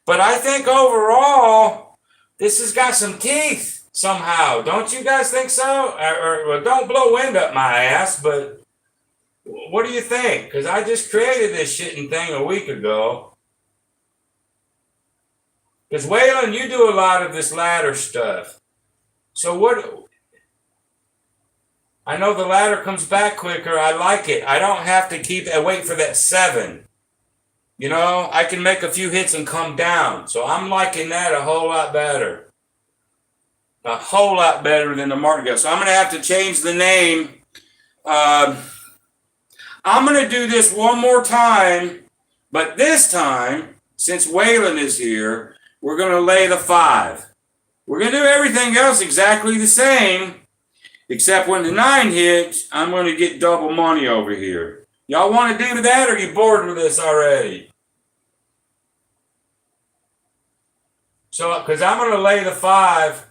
But I think overall, this has got some teeth somehow. Don't you guys think so? Or don't blow wind up my ass, but what do you think? Because I just created this shitting thing a week ago. Because Waylon, you do a lot of this ladder stuff. So what? I know the ladder comes back quicker. I like it. I don't have to wait for that 7. I can make a few hits and come down. So I'm liking that a whole lot better. A whole lot better than the martingale. So I'm going to have to change the name. I'm going to do this one more time. But this time, since Waylon is here, we're going to lay the 5. We're going to do everything else exactly the same, except when the 9 hits, I'm going to get double money over here. Y'all want to do that, or are you bored with this already? So, because I'm going to lay the 5.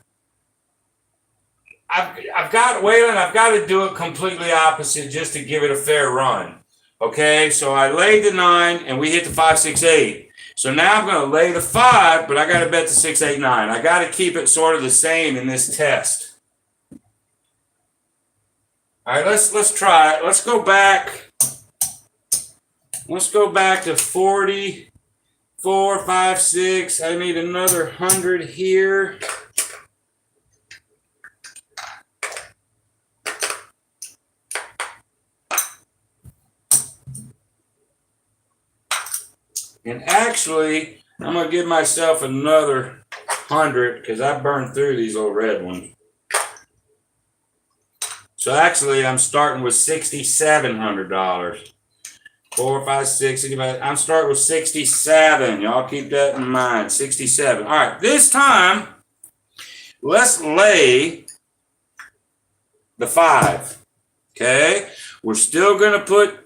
I've got, Waylon, I've got to do it completely opposite just to give it a fair run. Okay, so I laid the 9, and we hit the 5, 6, 8. So now I'm going to lay the 5, but I got to bet the 6, 8, 9. I got to keep it sort of the same in this test. All right, let's try it. Let's go back. Let's go back to 40, 4, 5, 6. I need another 100 here. And actually, I'm going to give myself another 100 because I burned through these old red ones. So actually, I'm starting with $6,700. 4, 5, 6, I'm starting with 67. Y'all keep that in mind. 67. All right, this time, let's lay the 5. Okay? We're still going to put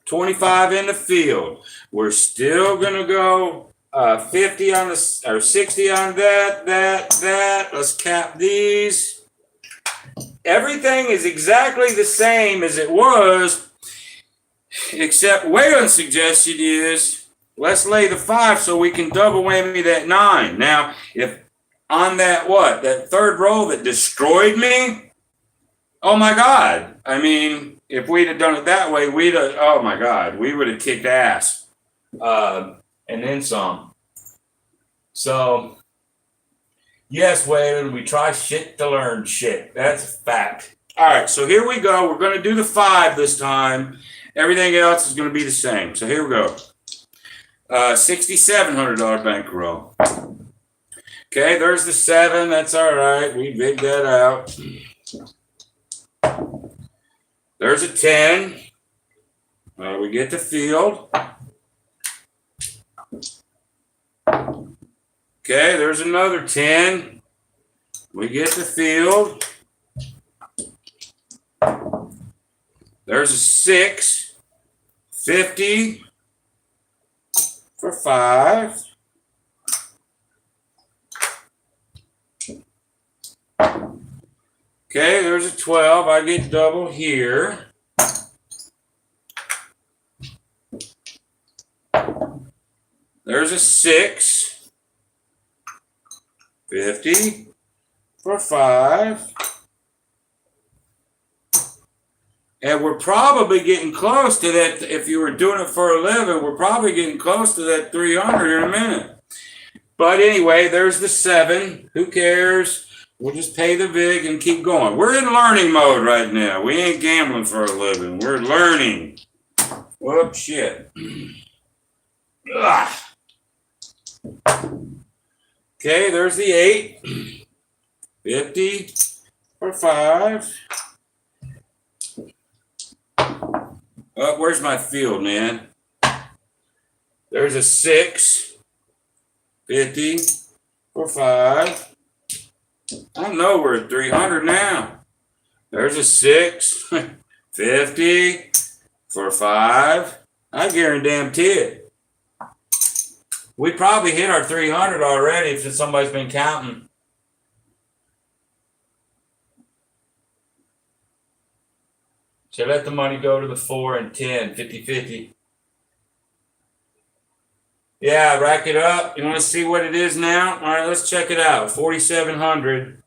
25 in the field. We're still going to go 50 on the, or 60 on that. Let's cap these. Everything is exactly the same as it was, except Waylon's suggestion is let's lay the 5 so we can double whammy that 9. Now, if on that that third roll that destroyed me, oh my God. I mean, if we'd have done it that way, oh my God, we would have kicked ass. And then some. So, yes, Waylon, we try shit to learn shit. That's a fact. All right, so here we go. We're going to do the 5 this time. Everything else is going to be the same. So here we go. $6,700 bankroll. Okay, there's the 7. That's all right. We big that out. There's a 10. We get the field. Okay, there's another 10. We get the field. There's a 6. 50 for 5. Okay, there's a 12. I get double here. There's a 6. 50 for 5. And we're probably getting close to that. If you were doing it for a living, we're probably getting close to that 300 in a minute. But anyway, there's the 7. Who cares? We'll just pay the vig and keep going. We're in learning mode right now. We ain't gambling for a living. We're learning. Whoop, shit. Ugh. Okay, there's the 8. 50 for 5. Oh, where's my field, man? There's a 6. 50 for 5. I know we're at 300 now. There's a 6. 50 for 5. I guarantee it. We probably hit our 300 already if somebody's been counting. So let the money go to the 4 and 10, 50-50. Yeah, rack it up. You want to see what it is now? All right, let's check it out. 4,700.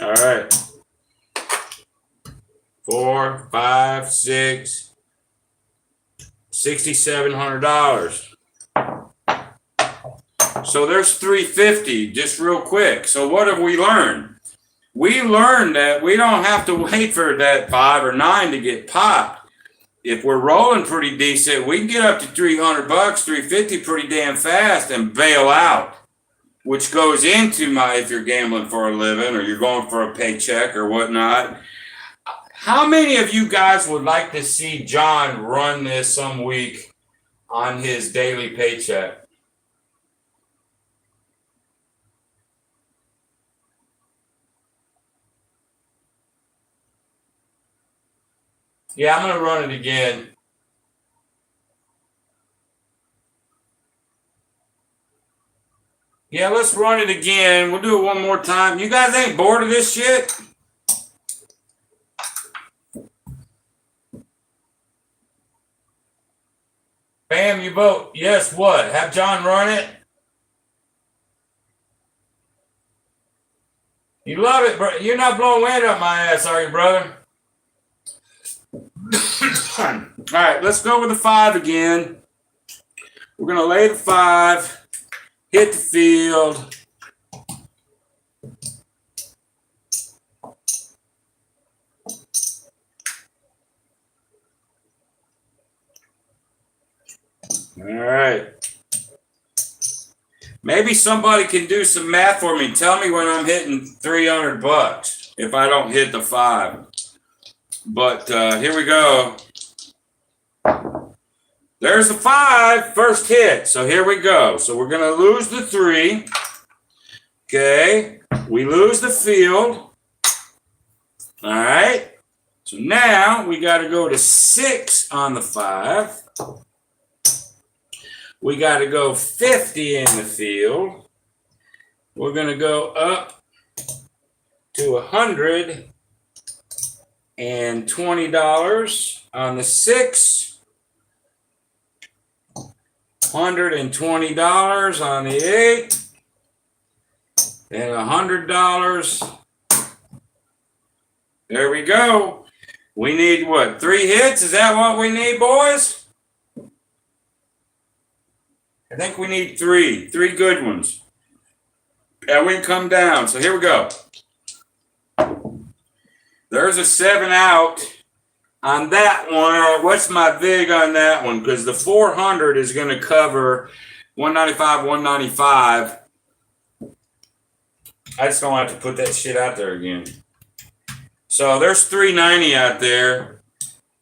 All right. 4, 5, 6, $6,700. So there's 350 just real quick. So what have we learned? We learned that we don't have to wait for that 5 or 9 to get popped. If we're rolling pretty decent, we can get up to $300, 350 pretty damn fast and bail out, which goes into if you're gambling for a living or you're going for a paycheck or whatnot. How many of you guys would like to see John run this some week on his daily paycheck? Yeah, I'm going to run it again. Yeah, let's run it again. We'll do it one more time. You guys ain't bored of this shit? Bam, you vote. Yes, what? Have John run it? You love it, bro. You're not blowing wind up my ass, are you, brother? All right, let's go with the 5 again. We're going to lay the 5, hit the field. All right. Maybe somebody can do some math for me. Tell me when I'm hitting $300 if I don't hit the 5. But here we go. There's the 5, first hit. So here we go. So we're going to lose the 3. Okay. We lose the field. All right. So now we got to go to 6 on the 5. We got to go 50 in the field. We're going to go up to $120 on the 6. $120 on the 8. And $100. There we go. We need what? 3 hits? Is that what we need, boys? I think we need 3 good ones. And we can come down. So here we go. There's a 7 out on that one. What's my vig on that one? Because the 400 is going to cover 195, 195. I just don't have to put that shit out there again. So there's 390 out there.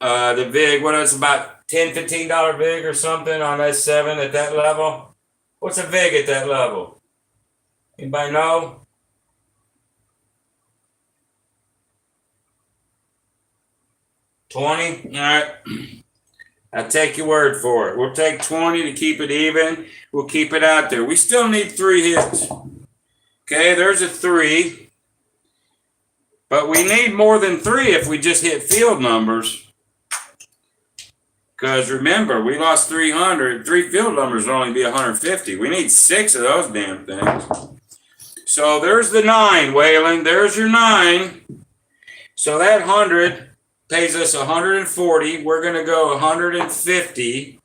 The vig, what is about $10, $15 vig or something on that 7 at that level? What's a vig at that level? Anybody know? $20? All right. I'll take your word for it. We'll take 20 to keep it even. We'll keep it out there. We still need 3 hits. Okay, there's a 3. But we need more than 3 if we just hit field numbers. Because remember, we lost 300. 3 field numbers will only be 150. We need 6 of those damn things. So there's the 9, Waylon. There's your 9. So that 100 pays us 140. We're going to go 150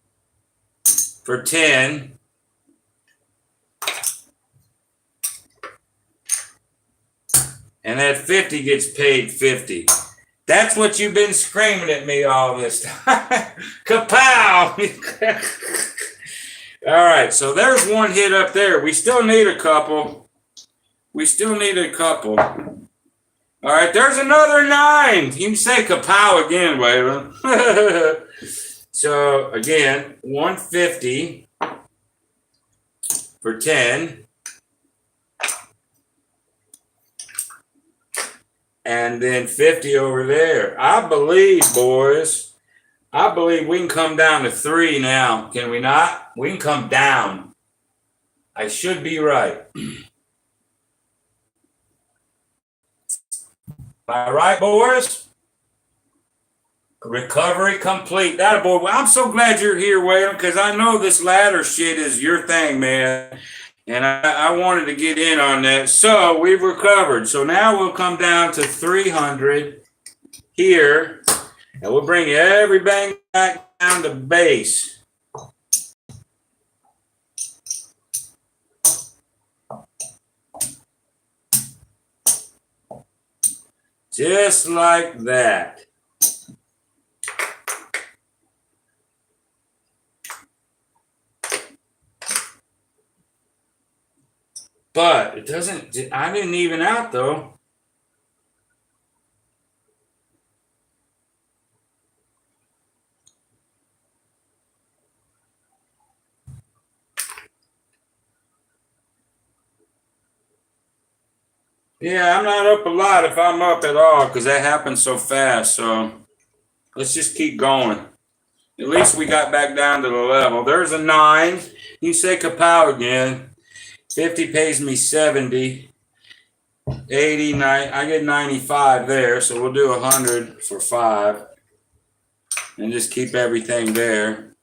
for 10. And that 50 gets paid 50. That's what you've been screaming at me all this time. Kapow! All right, so there's one hit up there. We still need a couple. All right, there's another 9. You can say kapow again, Waylon. So again, 150 for 10. And then 50 over there. I believe, boys, we can come down to 3 now. Can we not? We can come down. I should be right. Am I right, boys? Recovery complete. That boy. I'm so glad you're here, Waylon, because I know this ladder shit is your thing, man. And I wanted to get in on that. So we've recovered. So now we'll come down to 300 here. And we'll bring everything back down to base. Just like that. But it doesn't, I didn't even out though. Yeah, I'm not up a lot if I'm up at all because that happens so fast. So let's just keep going. At least we got back down to the level. There's a 9. You say kapow again. 50 pays me 70. 89. I get 95 there. So we'll do 100 for 5. And just keep everything there.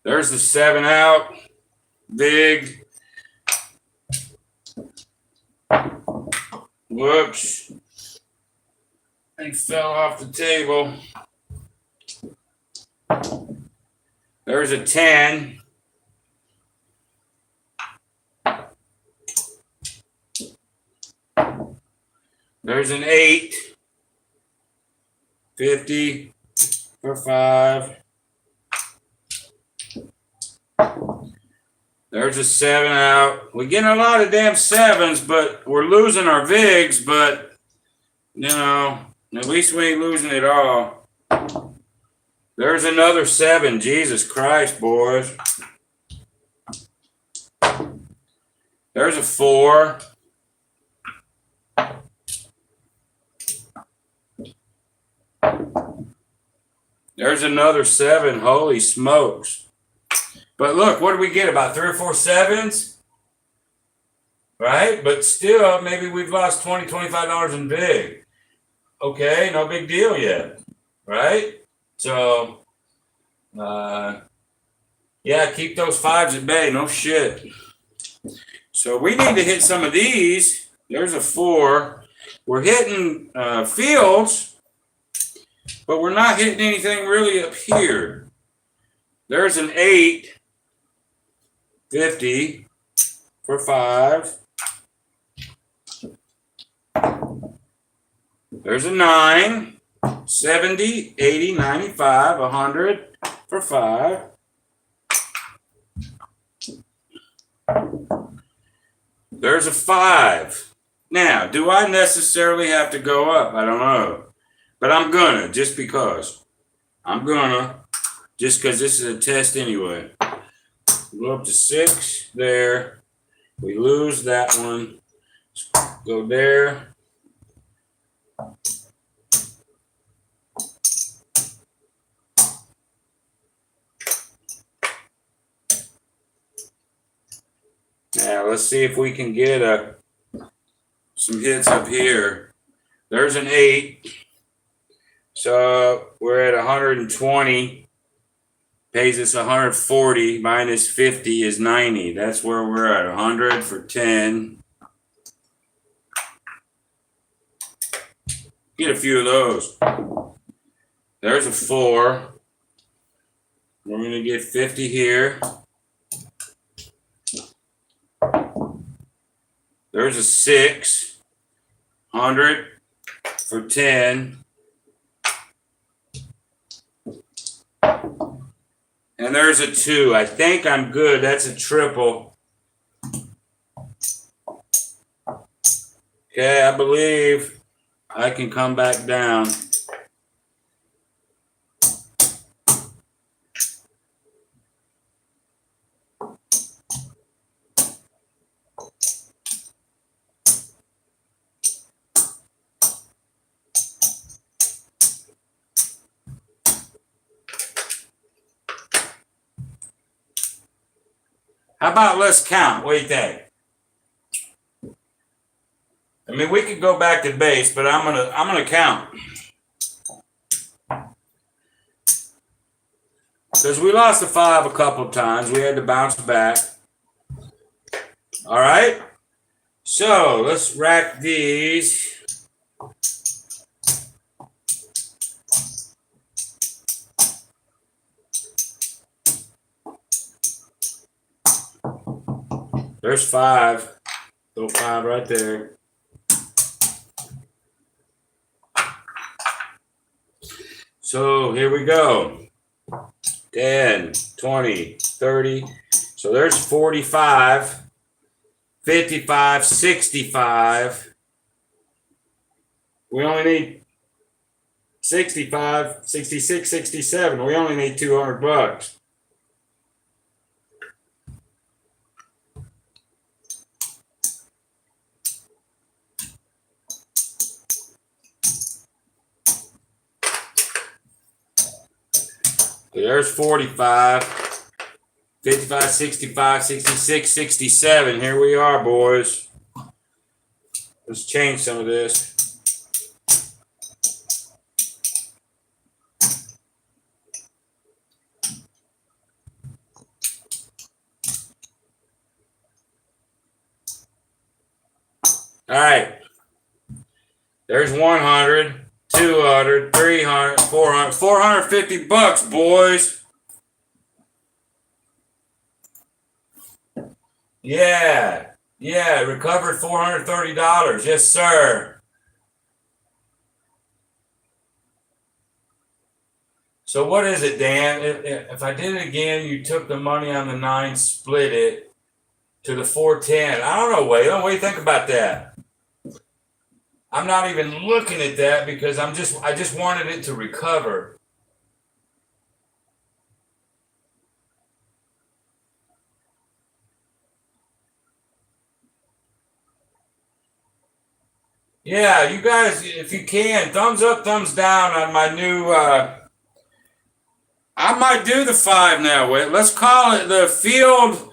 There's the 7 out. Big. Whoops. He fell off the table. There's a 10. There's an 8. 50 for 5. There's a 7 out. We're getting a lot of damn 7s, but we're losing our VIGs, but, you know, at least we ain't losing it all. There's another 7. Jesus Christ, boys. There's a 4. There's another 7. Holy smokes. But look, what do we get? About 3 or 4 7s? Right? But still, maybe we've lost $20, $25 in VIG. Okay, no big deal yet. Right? So, yeah, keep those 5s at bay. No shit. So we need to hit some of these. There's a 4. We're hitting fields, but we're not hitting anything really up here. There's an 8. 50 for 5. There's a 9. 70, 80, 95, 100 for 5. There's a 5. Now, do I necessarily have to go up? I don't know. But I'm gonna, just because. I'm gonna, just because this is a test anyway. Go up to 6 there. We lose that one. Go there. Now let's see if we can get some hits up here. There's an 8. So we're at 120. Pays us 140 minus 50 is 90. That's where we're at. 100 for 10. Get a few of those. There's a 4. We're going to get 50 here. There's a 6. 100 for 10. And there's a 2. I think I'm good. That's a triple. Okay, I believe I can come back down. How about let's count? What do you think? I mean, we could go back to base, but I'm gonna count. Because we lost the 5 a couple of times. We had to bounce back. All right. So let's rack these. There's 5. Throw 5 right there. So here we go. 10, 20, 30. So there's 45, 55, 65. We only need 65, 66, 67. We only need $200. There's 45, 55, 65, 66, 67. Here we are, boys. Let's change some of this. All right. There's 100. 200, 300, 400, 450 bucks, boys. Yeah, recovered $430. Yes, sir. So what is it, Dan? If I did it again, you took the money on the 9, split it to the 410. I don't know, Waylon. What do you think about that? I'm not even looking at that because I just wanted it to recover. Yeah, you guys, if you can, thumbs up, thumbs down on my new. I might do the 5 now. Wait, let's call it the Field.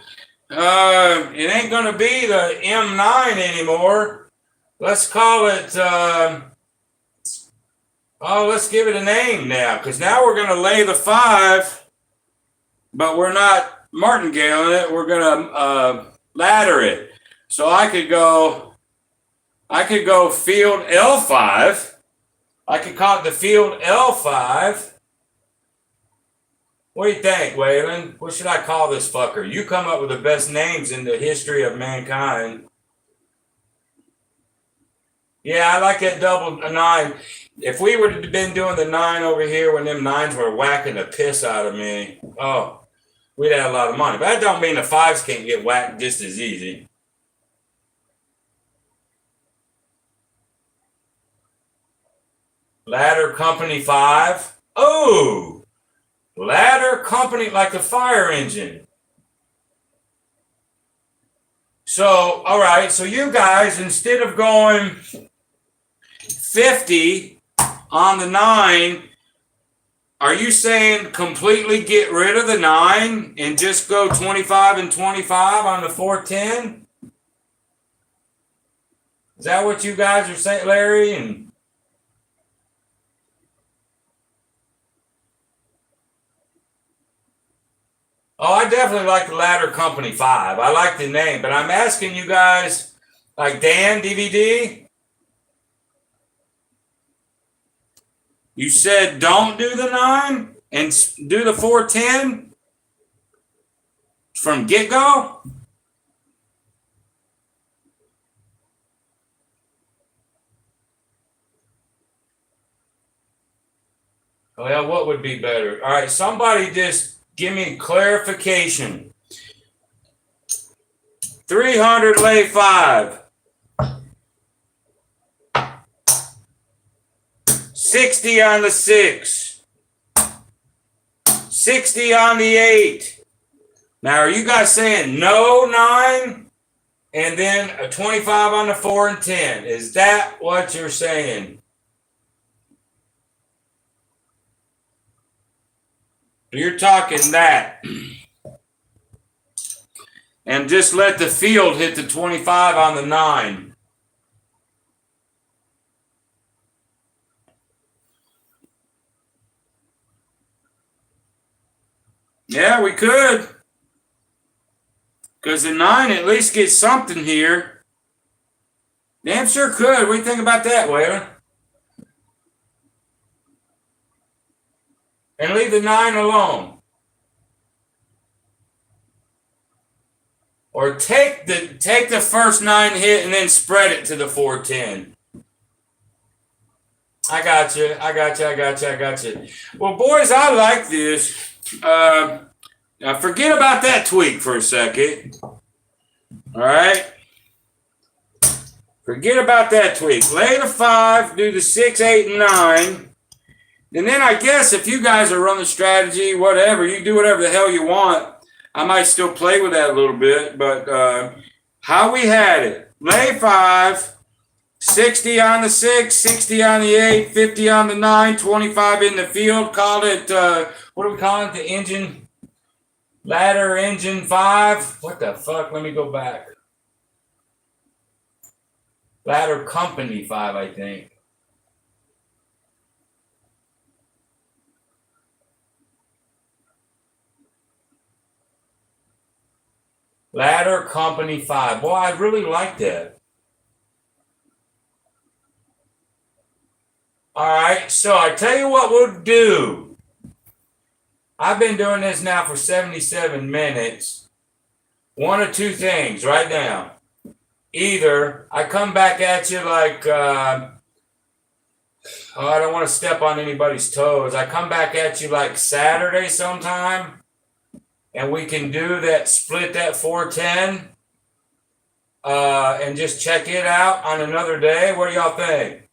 It ain't gonna be the M9 anymore. Let's call it, let's give it a name now, because now we're going to lay the 5, but we're not martingaling it. We're going to ladder it. So I could go Field L5. I could call it the Field L5. What do you think, Waylon? What should I call this fucker? You come up with the best names in the history of mankind. Yeah, I like that double 9. If we would have been doing the 9 over here when them 9s were whacking the piss out of me, oh, we'd have a lot of money. But that don't mean the 5s can't get whacked just as easy. Ladder Company 5. Oh, Ladder Company, like the fire engine. So, all right, so you guys, instead of going 50 on the 9, are you saying completely get rid of the 9 and just go 25 and 25 on the 410? Is that what you guys are saying, Larry? And oh, I definitely like the Ladder Company 5. I like the name, but I'm asking you guys, like Dan DVD, you said don't do the 9 and do the 410 from get-go? Well, what would be better? All right, somebody just give me clarification. 300 lay 5. 60 on the 6. 60 on the 8. Now, are you guys saying no 9? And then a 25 on the 4 and 10. Is that what you're saying? You're talking that. And just let the field hit the 25 on the 9. Yeah, we could. Because the 9 at least gets something here. Damn sure could. What do you think about that, Waylon? And leave the 9 alone. Or take the first 9 hit and then spread it to the 410. I got you. Well, boys, I like this. Now forget about that tweak for a second. All right. Forget about that tweak. Lay the 5, do the 6, 8, and 9. And then I guess if you guys are running strategy, whatever, you do whatever the hell you want. I might still play with that a little bit, but how we had it. Lay 5, 60 on the 6, 60 on the 8, 50 on the 9, 25 in the field. Called it, what do we call it? The engine, ladder engine 5. What the fuck? Let me go back. Ladder company 5, I think. Ladder company 5. Boy, I really like that. All right, so I tell you what we'll do. I've been doing this now for 77 minutes. One of two things right now. Either I come back at you like, I don't want to step on anybody's toes. I come back at you like Saturday sometime, and we can do that, split that 410, and just check it out on another day. What do y'all think?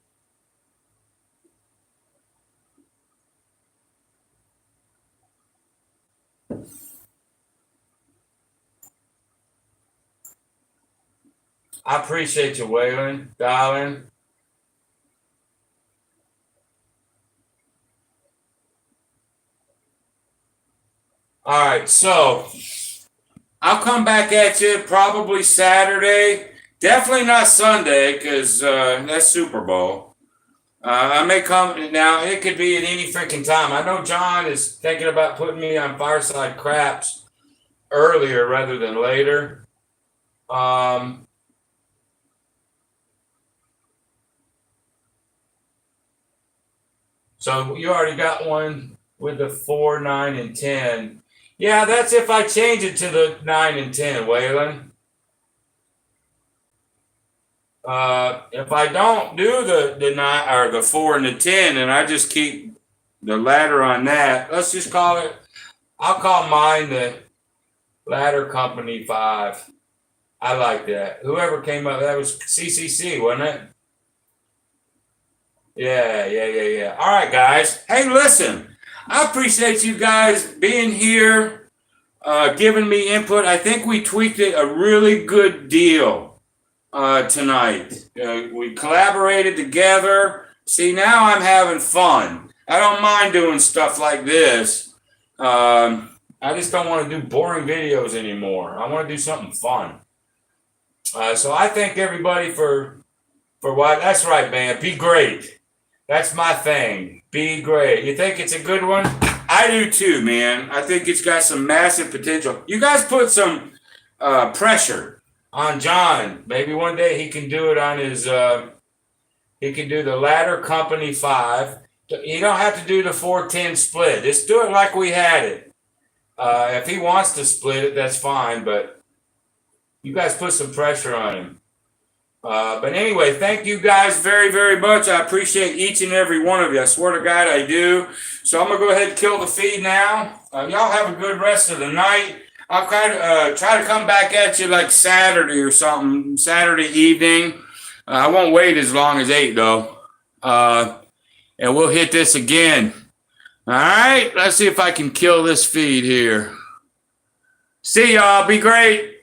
I appreciate you, Waylon, darling. All right, so I'll come back at you probably Saturday. Definitely not Sunday because that's Super Bowl. I may come now. It could be at any freaking time. I know John is thinking about putting me on Fireside Craps earlier rather than later. So you already got one with the 4, 9, and 10. Yeah, that's if I change it to the 9 and 10, Waylon. If I don't do the 9 or the 4 and the 10, and I just keep the ladder on that, let's just call it, I'll call mine the ladder company 5. I like that. Whoever came up, that was CCC, wasn't it? Yeah. All right, guys. Hey, listen, I appreciate you guys being here, giving me input. I think we tweaked it a really good deal tonight. We collaborated together. See, now I'm having fun. I don't mind doing stuff like this. I just don't want to do boring videos anymore. I want to do something fun. So I thank everybody for what. That's right, man. Be great. That's my thing. Be great. You think it's a good one? I do too, man. I think it's got some massive potential. You guys put some pressure on John. Maybe one day he can do it on his, he can do the ladder company 5. You don't have to do the 410 split. Just do it like we had it. If he wants to split it, that's fine. But you guys put some pressure on him. But anyway, thank you guys very, very much. I appreciate each and every one of you. I swear to God, I do. So I'm going to go ahead and kill the feed now. Y'all have a good rest of the night. I'll try to come back at you like Saturday or something, Saturday evening. I won't wait as long as 8, though. And we'll hit this again. All right, let's see if I can kill this feed here. See y'all. Be great.